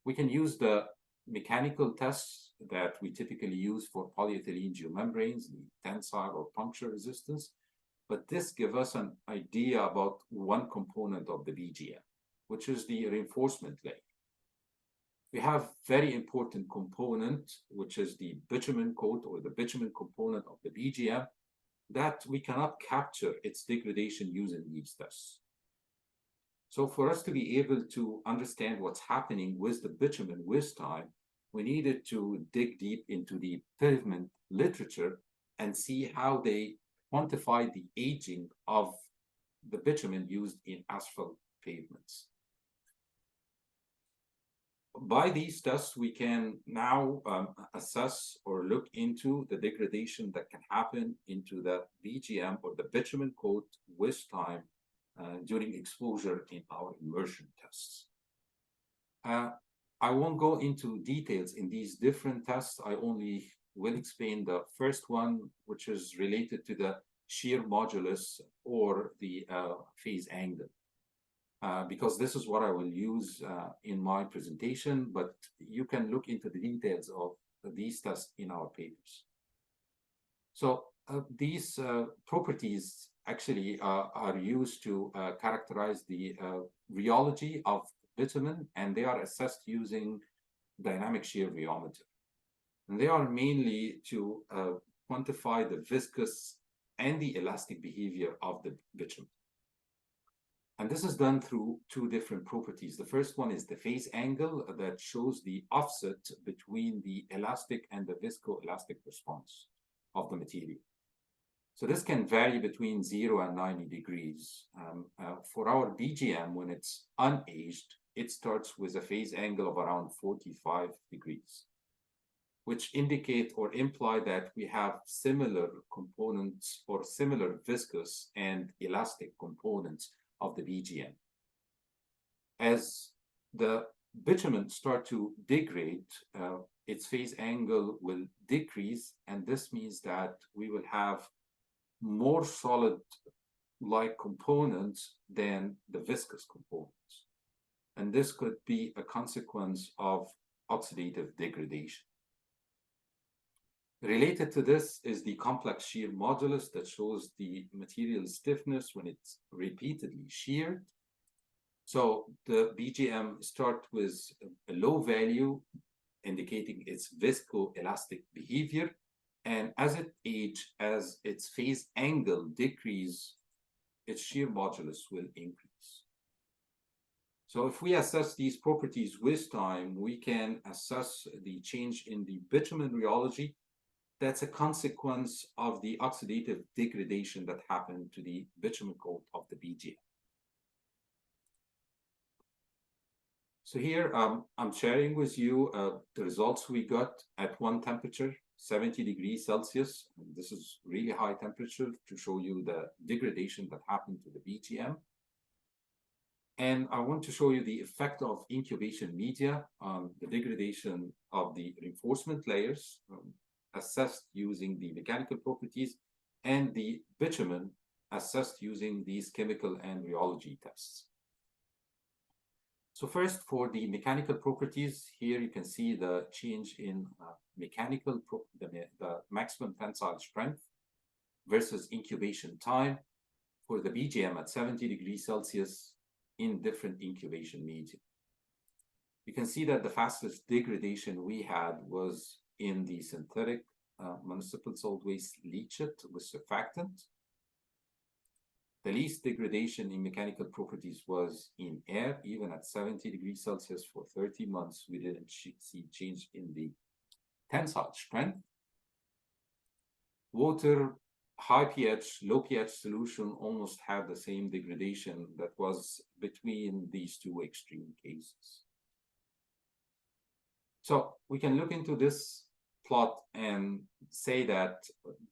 We can use the mechanical tests that we typically use for polyethylene geomembranes, the tensile or puncture resistance, but this gives us an idea about one component of the BGM, which is the reinforcement layer. We have very important component, which is the bitumen coat or the bitumen component of the BGM, that we cannot capture its degradation using these tests. So for us to be able to understand what's happening with the bitumen with time, we needed to dig deep into the pavement literature and see how they quantify the aging of the bitumen used in asphalt pavements. By these tests, we can now assess or look into the degradation that can happen into the BGM or the bitumen coat with time during exposure in our immersion tests. I won't go into details in these different tests. I only will explain the first one, which is related to the shear modulus or the phase angle. Because this is what I will use in my presentation, but you can look into the details of these tests in our papers. So these properties actually are used to characterize the rheology of bitumen, and they are assessed using dynamic shear rheometer. And they are mainly to quantify the viscous and the elastic behavior of the bitumen. And this is done through two different properties. The first one is the phase angle that shows the offset between the elastic and the viscoelastic response of the material. So this can vary between 0 and 90 degrees. For our BGM, when it's unaged, it starts with a phase angle of around 45 degrees, which indicate or imply that we have similar components or similar viscous and elastic components of the BGM. As the bitumen start to degrade, its phase angle will decrease, and this means that we will have more solid-like components than the viscous components. And this could be a consequence of oxidative degradation. Related to this is the complex shear modulus that shows the material stiffness when it's repeatedly sheared. So the BGM starts with a low value indicating its viscoelastic behavior. And as it ages, as its phase angle decreases, its shear modulus will increase. So if we assess these properties with time, we can assess the change in the bitumen rheology. That's a consequence of the oxidative degradation that happened to the bitumen coat of the BGM. So here I'm sharing with you the results we got at one temperature, 70 degrees Celsius. And this is really high temperature to show you the degradation that happened to the BGM. And I want to show you the effect of incubation media on the degradation of the reinforcement layers, assessed using the mechanical properties, and the bitumen assessed using these chemical and rheology tests. So first, for the mechanical properties, here you can see the change in the maximum tensile strength versus incubation time for the BGM at 70 degrees Celsius in different incubation media. You can see that the fastest degradation we had was in the synthetic municipal solid waste leachate with surfactant. The least degradation in mechanical properties was in air. Even at 70 degrees Celsius for 30 months, we didn't see change in the tensile strength. Water, high pH, low pH solution almost had the same degradation that was between these two extreme cases. So we can look into this plot and say that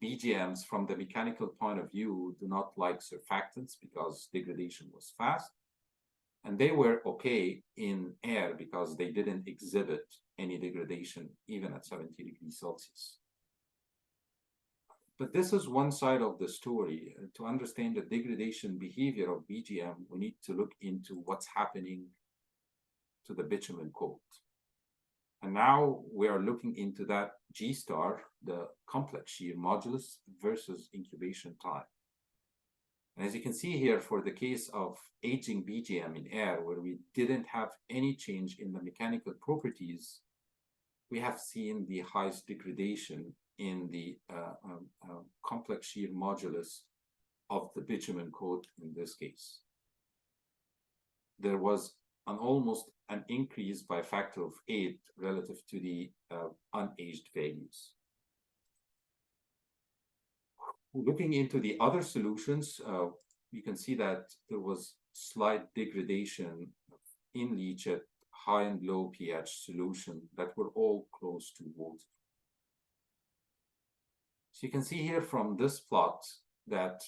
BGMs from the mechanical point of view do not like surfactants because degradation was fast. And they were okay in air because they didn't exhibit any degradation even at 70 degrees Celsius. But this is one side of the story. To understand the degradation behavior of BGM, we need to look into what's happening to the bitumen coat. And now we are looking into that G star, the complex shear modulus versus incubation time. And as you can see here, for the case of aging BGM in air, where we didn't have any change in the mechanical properties, we have seen the highest degradation in the complex shear modulus of the bitumen coat in this case. There was almost an increase by a factor of 8 relative to the unaged values. Looking into the other solutions, you can see that there was slight degradation in leachate, high and low pH solution that were all close to water. So you can see here from this plot that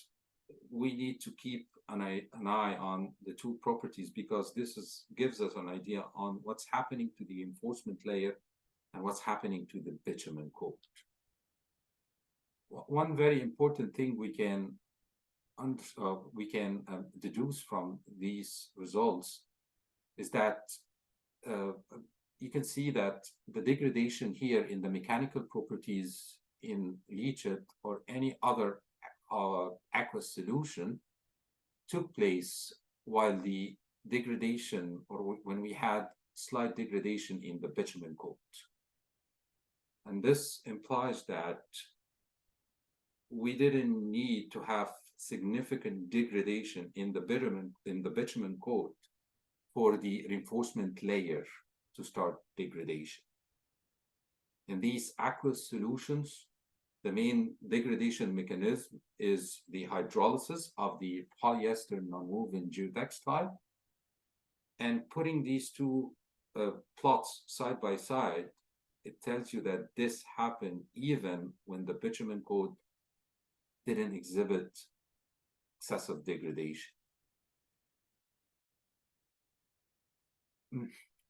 we need to keep an eye on the two properties, because this gives us an idea on what's happening to the reinforcement layer and what's happening to the bitumen coat. One very important thing we can deduce from these results is that you can see that the degradation here in the mechanical properties in leachate or any other aqueous solution took place while the degradation, or when we had slight degradation in the bitumen coat. And this implies that we didn't need to have significant degradation in the bitumen coat for the reinforcement layer to start degradation. In these aqueous solutions, the main degradation mechanism is the hydrolysis of the polyester nonwoven geotextile. And putting these two plots side by side, it tells you that this happened even when the bitumen coat didn't exhibit excessive degradation.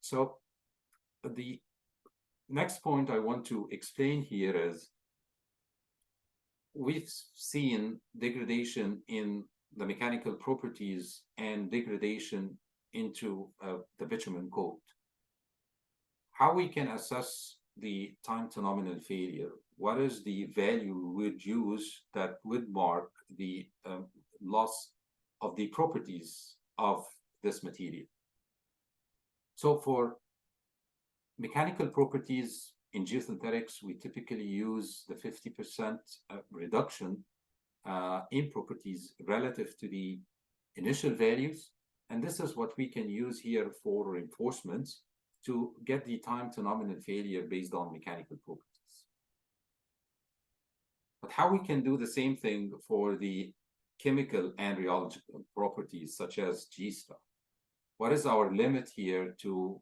So the next point I want to explain here is we've seen degradation in the mechanical properties and degradation into the bitumen coat. How we can assess the time to nominal failure? What is the value we would use that would mark the loss of the properties of this material? So for mechanical properties in geosynthetics, we typically use the 50% reduction in properties relative to the initial values. And this is what we can use here for reinforcements to get the time to nominal failure based on mechanical properties. But how we can do the same thing for the chemical and rheological properties such as G star? What is our limit here to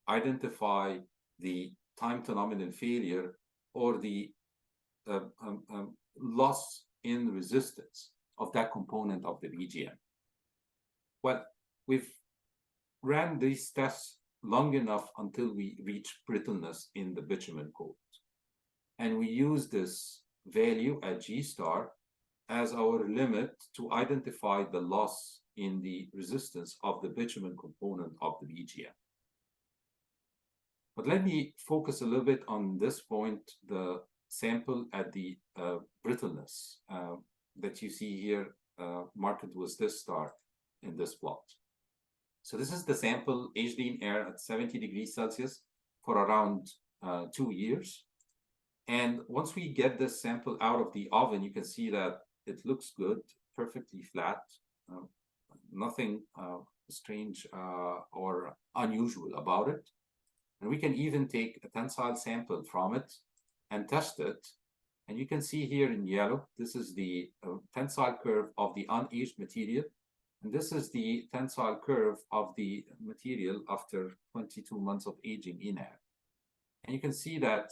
identify the time to nominal failure or the loss in resistance of that component of the BGM? Well, we've ran these tests long enough until we reach brittleness in the bitumen coat. And we use this value at G star as our limit to identify the loss in the resistance of the bitumen component of the BGM. But let me focus a little bit on this point, the sample at the brittleness that you see here marked with this star in this plot. So this is the sample aged in air at 70 degrees Celsius for around 2 years. And once we get this sample out of the oven, you can see that it looks good, perfectly flat. nothing strange or unusual about it. And we can even take a tensile sample from it and test it. And you can see here in yellow, this is the tensile curve of the unaged material. And this is the tensile curve of the material after 22 months of aging in air. And you can see that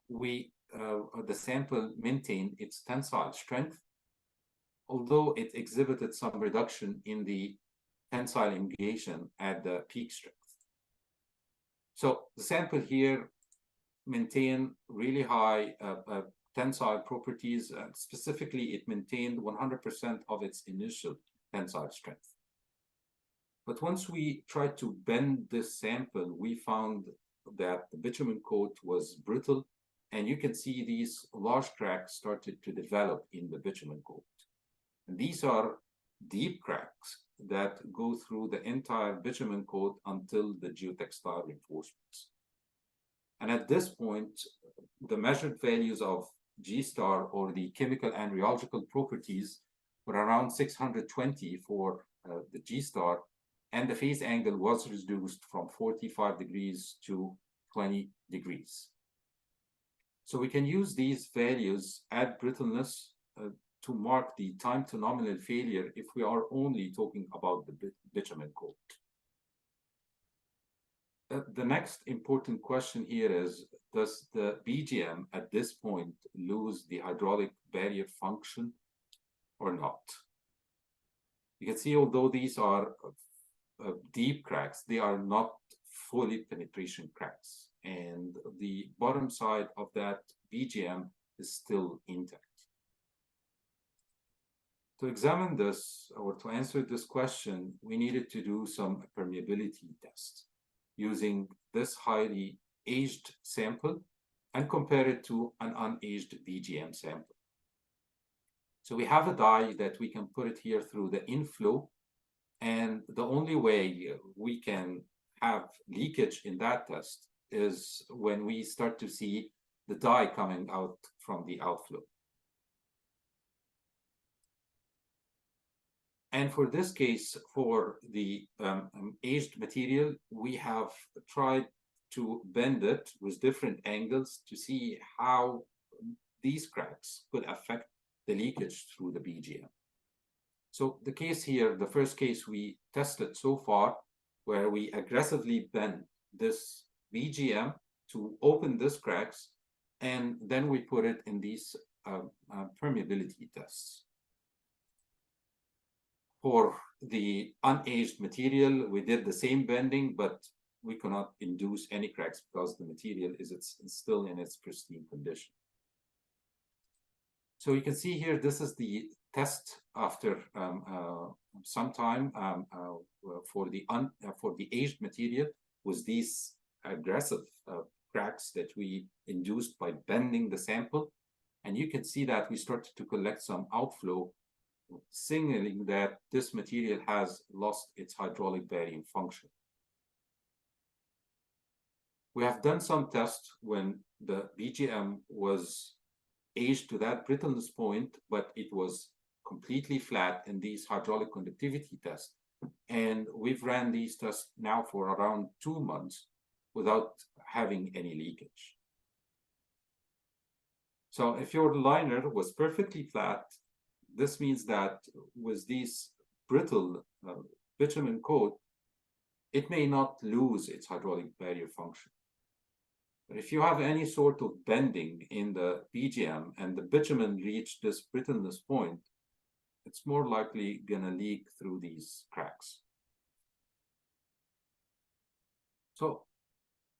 the sample maintained its tensile strength, although it exhibited some reduction in the tensile engagement at the peak strength. So the sample here maintained really high tensile properties. Specifically, it maintained 100% of its initial tensile strength. But once we tried to bend this sample, we found that the bitumen coat was brittle, and you can see these large cracks started to develop in the bitumen coat. And these are deep cracks that go through the entire bitumen coat until the geotextile reinforcements. And at this point, the measured values of G star, or the chemical and rheological properties, were around 620 for the G star, and the phase angle was reduced from 45 degrees to 20 degrees. So we can use these values at brittleness to mark the time to nominal failure if we are only talking about the bitumen coat. The next important question here is, does the BGM at this point lose the hydraulic barrier function or not? You can see, although these are deep cracks, they are not fully penetration cracks, and the bottom side of that BGM is still intact. To examine this, or to answer this question, we needed to do some permeability tests using this highly aged sample and compare it to an unaged BGM sample. So we have a dye that we can put it here through the inflow, and the only way we can have leakage in that test is when we start to see the dye coming out from the outflow. And for this case, for the aged material, we have tried to bend it with different angles to see how these cracks could affect the leakage through the BGM. So the case here, the first case we tested so far, where we aggressively bend this BGM to open these cracks, and then we put it in these permeability tests. For the unaged material, we did the same bending, but we cannot induce any cracks because the material is still in its pristine condition. So you can see here, this is the test after some time for the aged material with these aggressive cracks that we induced by bending the sample. And you can see that we started to collect some outflow, signaling that this material has lost its hydraulic bearing function. We have done some tests when the BGM was aged to that brittleness point, but it was completely flat in these hydraulic conductivity tests. And we've ran these tests now for around 2 months without having any leakage. So if your liner was perfectly flat, this means that with these brittle bitumen coat, it may not lose its hydraulic barrier function. But if you have any sort of bending in the BGM and the bitumen reach this brittleness point, it's more likely going to leak through these cracks. So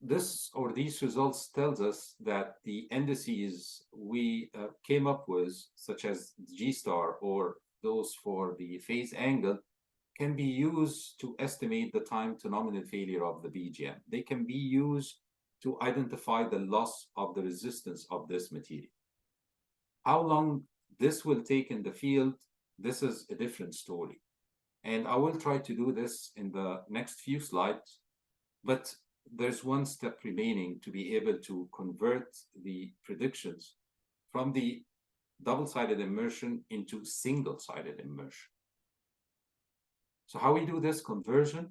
this or these results tells us that the indices we came up with, such as G star or those for the phase angle, can be used to estimate the time to nominal failure of the BGM. They can be used to identify the loss of the resistance of this material. How long this will take in the field, this is a different story. And I will try to do this in the next few slides, but there's one step remaining to be able to convert the predictions from the double-sided immersion into single-sided immersion. So how we do this conversion?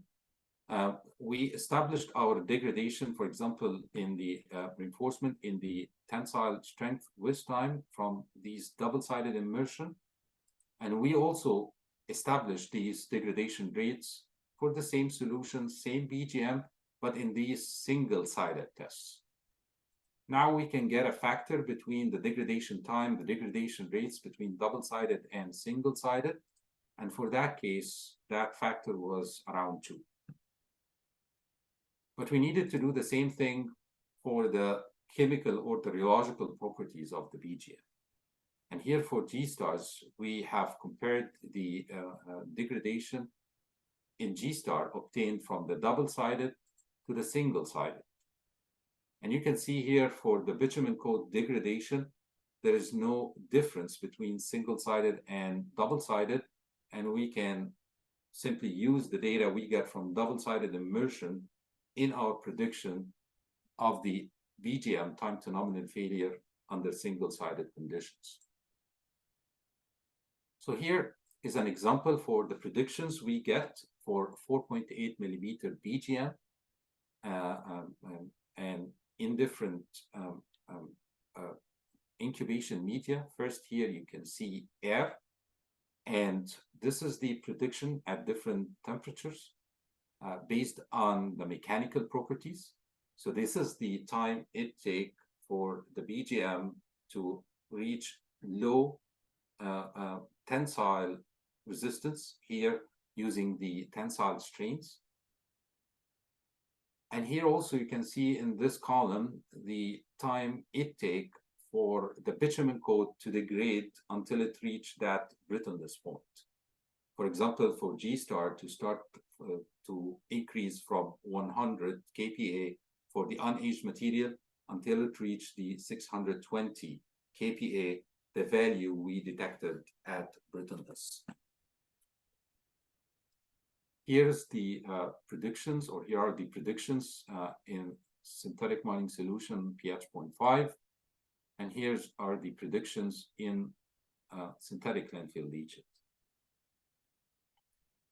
We established our degradation, for example, in the reinforcement in the tensile strength with time from these double-sided immersion. And we also established these degradation rates for the same solution, same BGM, but in these single-sided tests. Now we can get a factor between the degradation time, the degradation rates between double-sided and single-sided. And for that case, that factor was around 2. But we needed to do the same thing for the chemical or the rheological properties of the BGM. And here for G-stars, we have compared the degradation in G-star obtained from the double-sided to the single-sided. And you can see here for the bitumen coat degradation, there is no difference between single-sided and double-sided. And we can simply use the data we get from double-sided immersion in our prediction of the BGM, time to nominal failure, under single-sided conditions. So here is an example for the predictions we get for 4.8 millimeter BGM and in different incubation media. First here you can see air, and this is the prediction at different temperatures based on the mechanical properties. So this is the time it takes for the BGM to reach low tensile resistance here using the tensile strains. And here also you can see in this column the time it takes for the bitumen coat to degrade until it reached that brittleness point. For example, for G-star to start to increase from 100 kPa for the unaged material until it reached the 620 kPa, the value we detected at brittleness. Here's the predictions, or here are the predictions in synthetic mining solution pH 0.5, and here's are the predictions in synthetic landfill leachate.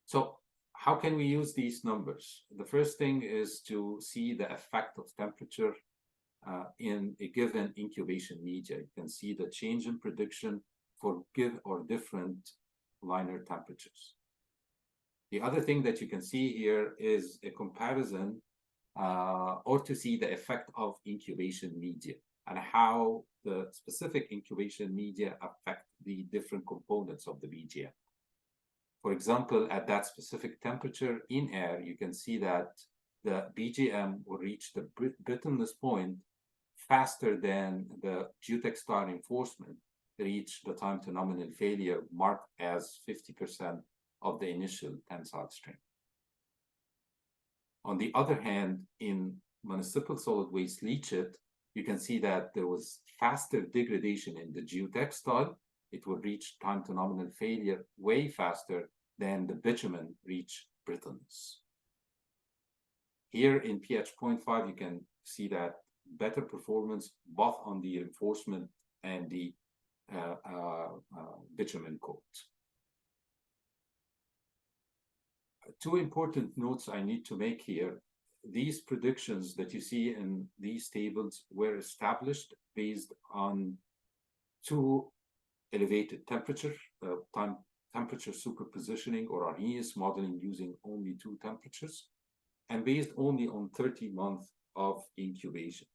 So how can we use these numbers? The first thing is to see the effect of temperature in a given incubation media. You can see the change in prediction for give or different liner temperatures. The other thing that you can see here is a comparison or to see the effect of incubation media and how the specific incubation media affect the different components of the BGM. For example, at that specific temperature in air, you can see that the BGM will reach the brittleness point faster than the geotextile reinforcement reach the time to nominal failure marked as 50% of the initial tensile strength. On the other hand, in municipal solid waste leachate, you can see that there was faster degradation in the geotextile. It would reach time to nominal failure way faster than the bitumen reach brittleness. Here in pH 0.5, you can see that better performance both on the reinforcement and the bitumen coat. Two important notes I need to make here. These predictions that you see in these tables were established based on two elevated temperature, temperature superpositioning or Arrhenius modeling using only two temperatures, and based only on 30 months of incubations.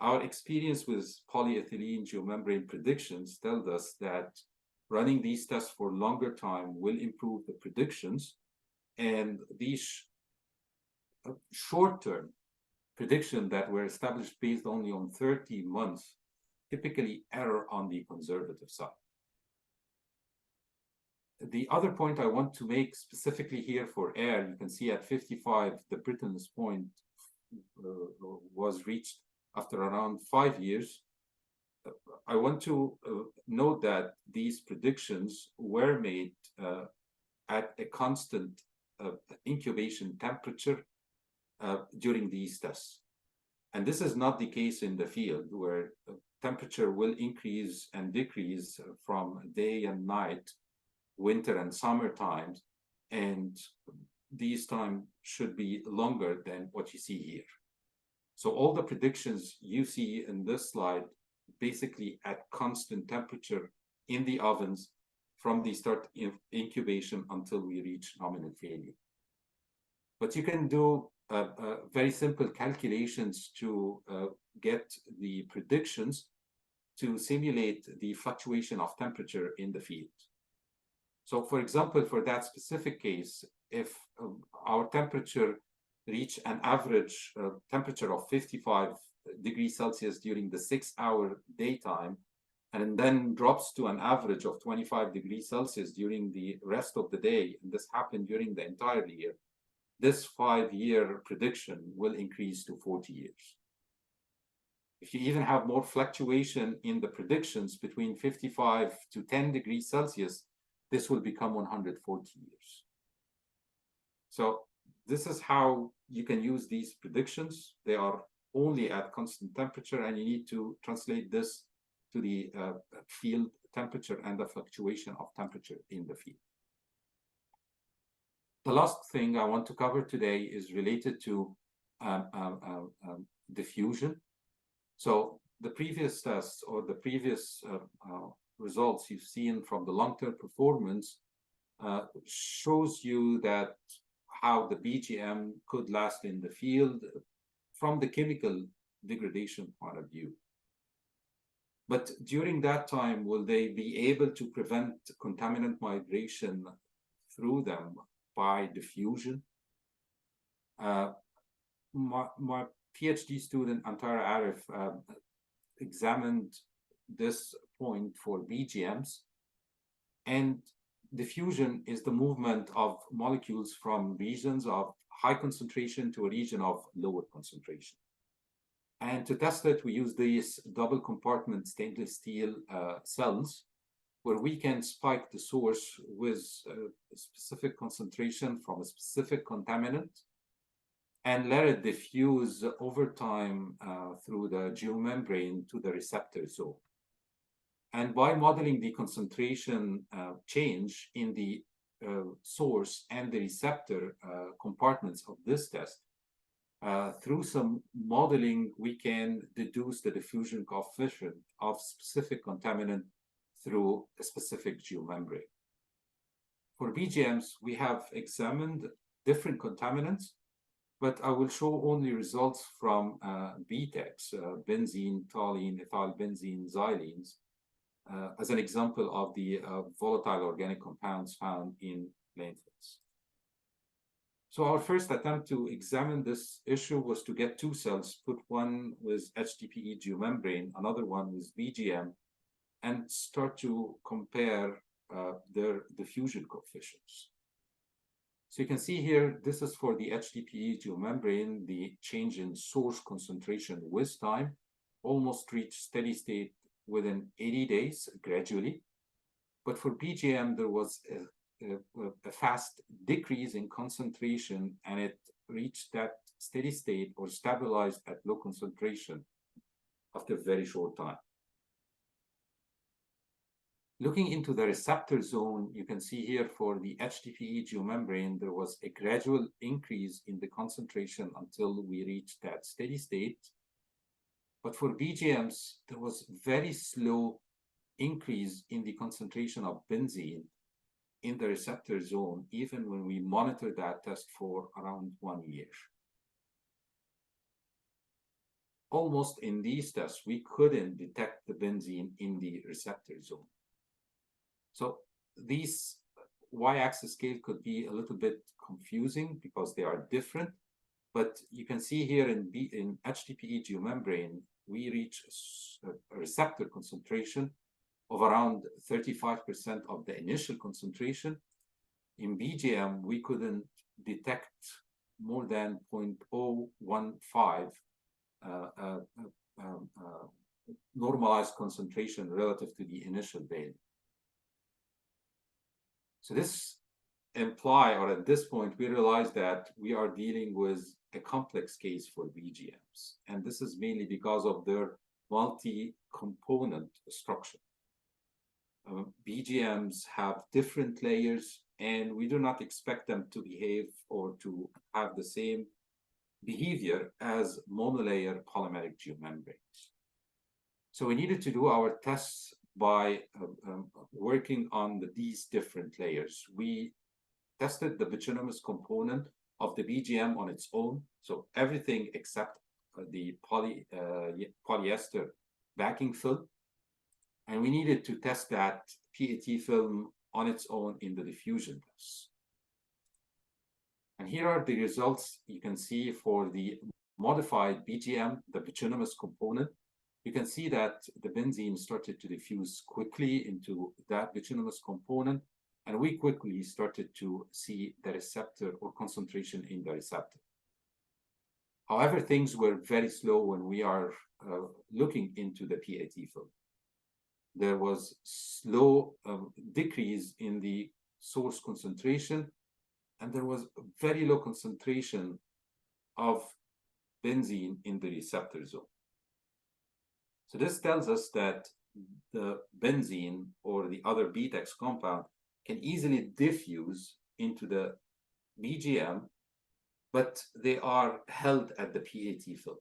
Our experience with polyethylene geomembrane predictions tells us that running these tests for longer time will improve the predictions, and these short-term predictions that were established based only on 30 months typically err on the conservative side. The other point I want to make specifically here for air, you can see at 55, the brittleness point was reached after around 5 years. I want to note that these predictions were made at a constant incubation temperature during these tests. And this is not the case in the field, where temperature will increase and decrease from day and night, winter and summer times, and these time should be longer than what you see here. So all the predictions you see in this slide, basically at constant temperature in the ovens from the start of incubation until we reach nominal failure. But you can do very simple calculations to get the predictions to simulate the fluctuation of temperature in the field. So for example, for that specific case, if our temperature reach an average temperature of 55 degrees Celsius during the 6-hour daytime, and then drops to an average of 25 degrees Celsius during the rest of the day, and this happened during the entire year, this 5-year prediction will increase to 40 years. If you even have more fluctuation in the predictions between 55 to 10 degrees Celsius, this will become 140 years. So this is how you can use these predictions. They are only at constant temperature, and you need to translate this to the field temperature and the fluctuation of temperature in the field. The last thing I want to cover today is related to diffusion. So the previous tests or the previous results you've seen from the long-term performance shows you that how the BGM could last in the field from the chemical degradation point of view. But during that time, will they be able to prevent contaminant migration through them by diffusion? My Ph.D. student, Antara Arif, examined this point for BGMs, and diffusion is the movement of molecules from regions of high concentration to a region of lower concentration. And to test it, we use these double compartment stainless steel cells, where we can spike the source with a specific concentration from a specific contaminant and let it diffuse over time through the geomembrane to the receptor zone. And by modeling the concentration change in the source and the receptor compartments of this test, through some modeling, we can deduce the diffusion coefficient of specific contaminant through a specific geomembrane. For BGMs, we have examined different contaminants, but I will show only results from BTECs, benzene, toluene, ethylbenzene, xylenes, as an example of the volatile organic compounds found in landfills. So our first attempt to examine this issue was to get two cells, put one with HDPE geomembrane, another one with BGM, and start to compare their diffusion coefficients. So you can see here, this is for the HDPE geomembrane, the change in source concentration with time almost reached steady state within 80 days gradually. But for BGM, there was a fast decrease in concentration, and it reached that steady state or stabilized at low concentration after a very short time. Looking into the receptor zone, you can see here for the HDPE geomembrane, there was a gradual increase in the concentration until we reached that steady state. But for BGMs, there was very slow increase in the concentration of benzene in the receptor zone, even when we monitored that test for around 1 year. Almost in these tests, we couldn't detect the benzene in the receptor zone. So these y-axis scale could be a little bit confusing because they are different, but you can see here in HDPE geomembrane, we reach a receptor concentration of around 35% of the initial concentration. In BGM, we couldn't detect more than 0.015 normalized concentration relative to the initial value. So this imply, or at this point, we realize that we are dealing with a complex case for BGMs. And this is mainly because of their multi-component structure. BGMs have different layers and we do not expect them to behave or to have the same behavior as monolayer polymeric geomembranes. So we needed to do our tests by working on these different layers. We tested the bituminous component of the BGM on its own, so everything except the polyester backing film. And we needed to test that PET film on its own in the diffusion tests. And here are the results you can see for the modified BGM, the bituminous component. You can see that the benzene started to diffuse quickly into that bituminous component, and we quickly started to see the receptor or concentration in the receptor. However, things were very slow when we are looking into the PET film. There was slow decrease in the source concentration, and there was a very low concentration of benzene in the receptor zone. So this tells us that the benzene or the other BTEX compound can easily diffuse into the BGM, but they are held at the PET film.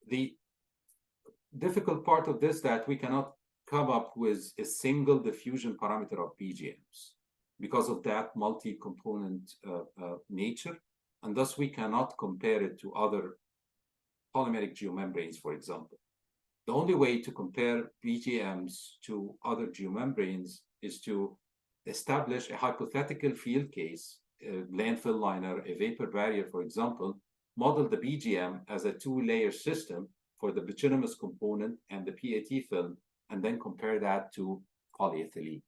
The difficult part of this that we cannot come up with a single diffusion parameter of BGMs because of that multi-component nature, and thus we cannot compare it to other polymeric geomembranes, for example. The only way to compare BGMs to other geomembranes is to establish a hypothetical field case, a landfill liner, a vapor barrier, for example, model the BGM as a two-layer system for the bituminous component and the PET film, and then compare that to polyethylene.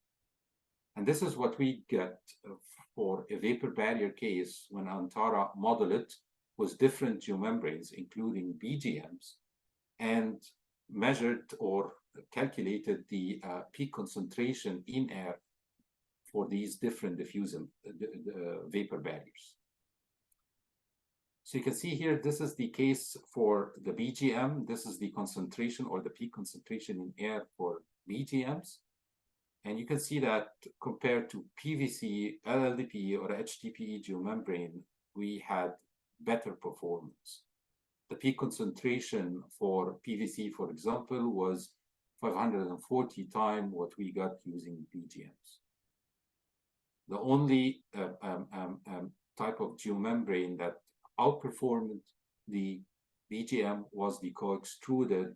And this is what we get for a vapor barrier case when Antara modeled it with different geomembranes, including BGMs, and measured or calculated the peak concentration in air for these different diffusion vapor barriers. So you can see here, this is the case for the BGM. This is the concentration or the peak concentration in air for BGMs. And you can see that compared to PVC, LLDPE, or HDPE geomembrane, we had better performance. The peak concentration for PVC, for example, was 540 times what we got using BGMs. The only type of geomembrane that outperformed the BGM was the co-extruded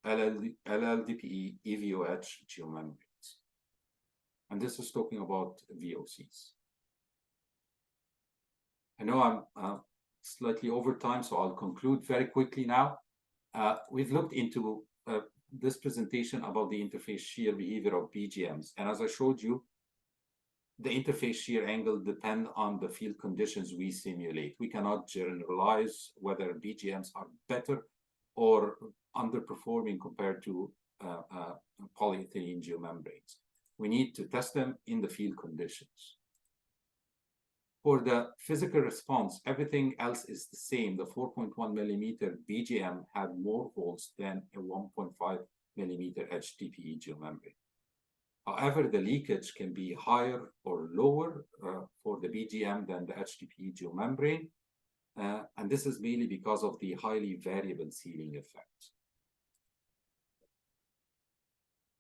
LLDPE EVOH geomembranes. And this is talking about VOCs. I know I'm slightly over time, so I'll conclude very quickly now. We've looked into this presentation about the interface shear behavior of BGMs. And as I showed you, the interface shear angle depends on the field conditions we simulate. We cannot generalize whether BGMs are better or underperforming compared to polyethylene geomembranes. We need to test them in the field conditions. For the physical response, everything else is the same. The 4.1 millimeter BGM had more holes than a 1.5 millimeter HDPE geomembrane. However, the leakage can be higher or lower for the BGM than the HDPE geomembrane, and this is mainly because of the highly variable sealing effect.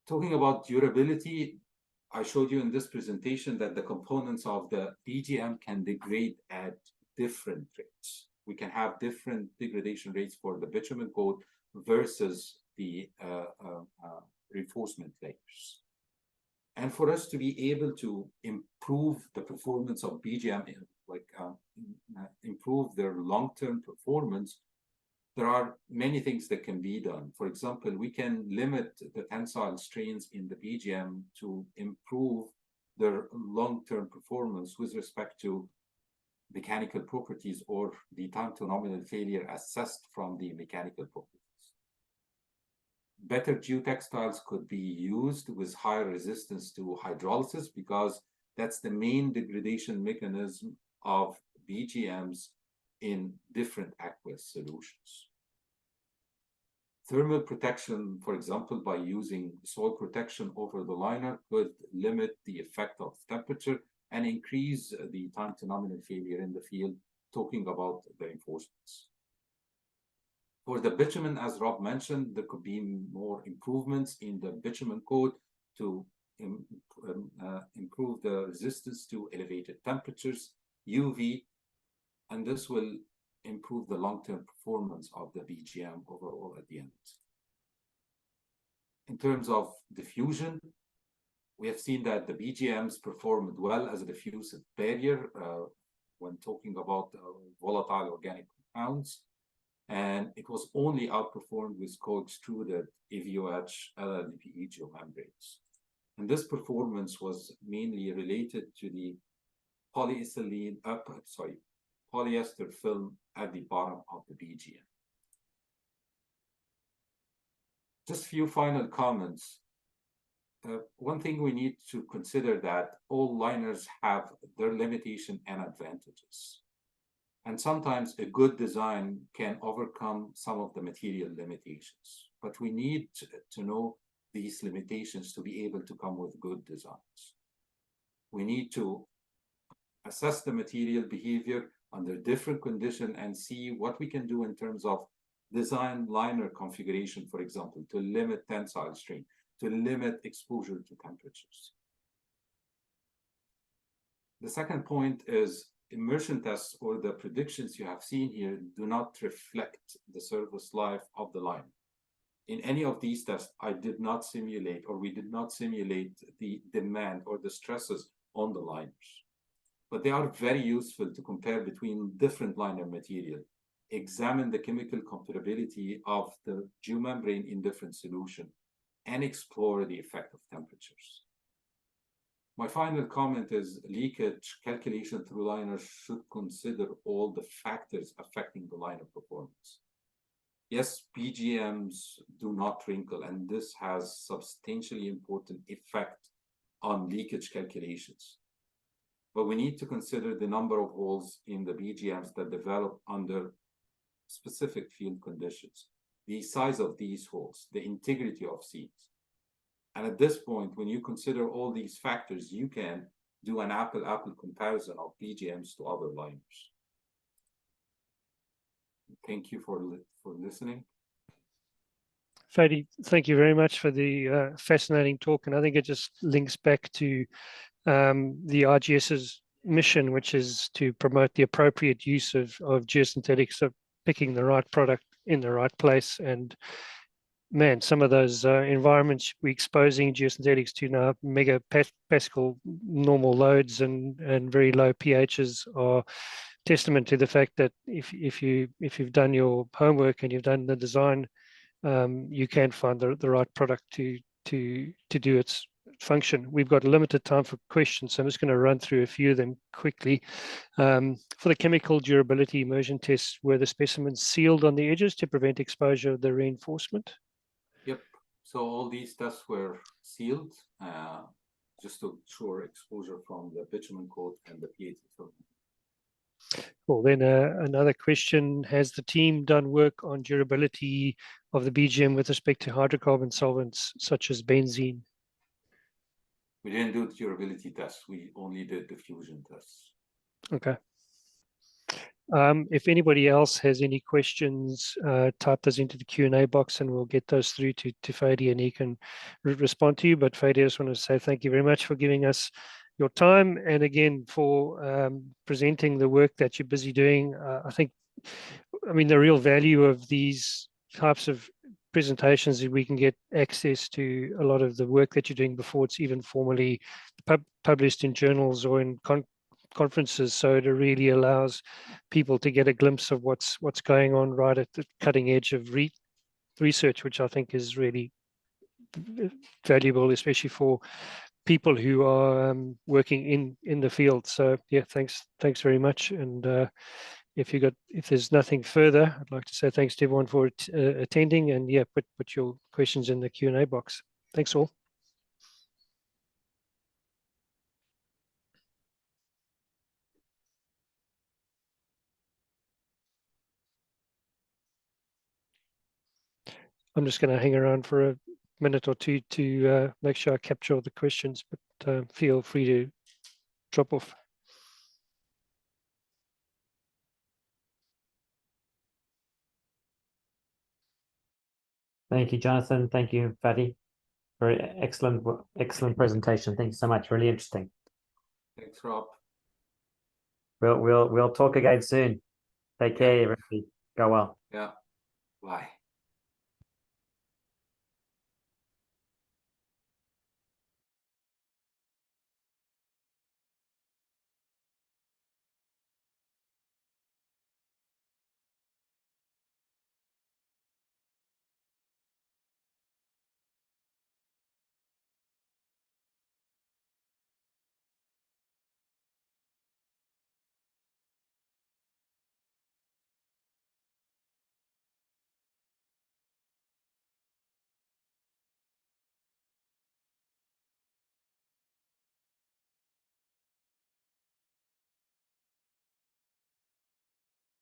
Talking about durability, I showed you in this presentation that the components of the BGM can degrade at different rates. We can have different degradation rates for the bitumen coat versus the reinforcement layers. And for us to be able to improve the performance of BGM, improve their long-term performance, there are many things that can be done. For example, we can limit the tensile strains in the BGM to improve their long-term performance with respect to mechanical properties or the time to nominal failure assessed from the mechanical properties. Better geotextiles could be used with higher resistance to hydrolysis because that's the main degradation mechanism of BGMs in different aqueous solutions. Thermal protection, for example, by using soil protection over the liner, could limit the effect of temperature and increase the time to nominal failure in the field, talking about the reinforcements. For the bitumen, as Rob mentioned, there could be more improvements in the bitumen code to improve the resistance to elevated temperatures, UV, and this will improve the long-term performance of the BGM overall at the end. In terms of diffusion, we have seen that the BGMs performed well as a diffusive barrier when talking about volatile organic compounds, and it was only outperformed with co-extruded EVOH LLDPE geomembranes. And this performance was mainly related to the polyester film at the bottom of the BGM. Just a few final comments. One thing we need to consider that all liners have their limitation and advantages. And sometimes a good design can overcome some of the material limitations. But we need to know these limitations to be able to come with good designs. We need to assess the material behavior under different conditions and see what we can do in terms of design liner configuration, for example, to limit tensile strain, to limit exposure to temperatures. The second point is immersion tests, or the predictions you have seen here, do not reflect the service life of the liner. In any of these tests, I did not simulate, or we did not simulate the demand or the stresses on the liners. But they are very useful to compare between different liner material, examine the chemical compatibility of the geomembrane in different solutions, and explore the effect of temperatures. My final comment is leakage calculation through liners should consider all the factors affecting the liner performance. Yes, BGMs do not wrinkle, and this has substantially important effect on leakage calculations. But we need to consider the number of holes in the BGMs that develop under specific field conditions, the size of these holes, the integrity of seams. And at this point, when you consider all these factors, you can do an apple-apple comparison of BGMs to other liners. Thank you for listening. Fady, thank you very much for the fascinating talk. And I think it just links back to the IGS's mission, which is to promote the appropriate use of geosynthetics, so picking the right product in the right place. And man, some of those environments we're exposing geosynthetics to now, megapascal normal loads and very low pHs, are testament to the fact that if you've done your homework and you've done the design, you can find the right product to do its function. We've got limited time for questions, so I'm just going to run through a few of them quickly. For the chemical durability immersion tests, were the specimens sealed on the edges to prevent exposure of the reinforcement? Yep. So all these tests were sealed just to ensure exposure from the bitumen coat and the pH film. Well, then another question, has the team done work on durability of the BGM with respect to hydrocarbon solvents such as benzene? We didn't do the durability tests. We only did diffusion tests. Okay. If anybody else has any questions, type those into the Q&A box and we'll get those through to Fady and he can respond to you. But Fady, I just want to say thank you very much for giving us your time, and again for presenting the work that you're busy doing. I mean, the real value of these types of presentations is we can get access to a lot of the work that you're doing before it's even formally published in journals or in conferences. So it really allows people to get a glimpse of what's going on right at the cutting edge of research, which I think is really valuable, especially for people who are working in the field. So yeah, thanks very much. And if there's nothing further, I'd like to say thanks to everyone for attending, and yeah, put your questions in the Q&A box. Thanks all. I'm just going to hang around for a minute or two to make sure I capture all the questions, but feel free to drop off. Thank you, Jonathan. Thank you, Fady. Very excellent presentation. Thank you so much. Really interesting. Thanks, Rob. We'll talk again soon. Take care, everybody. Go well. Yeah. Bye.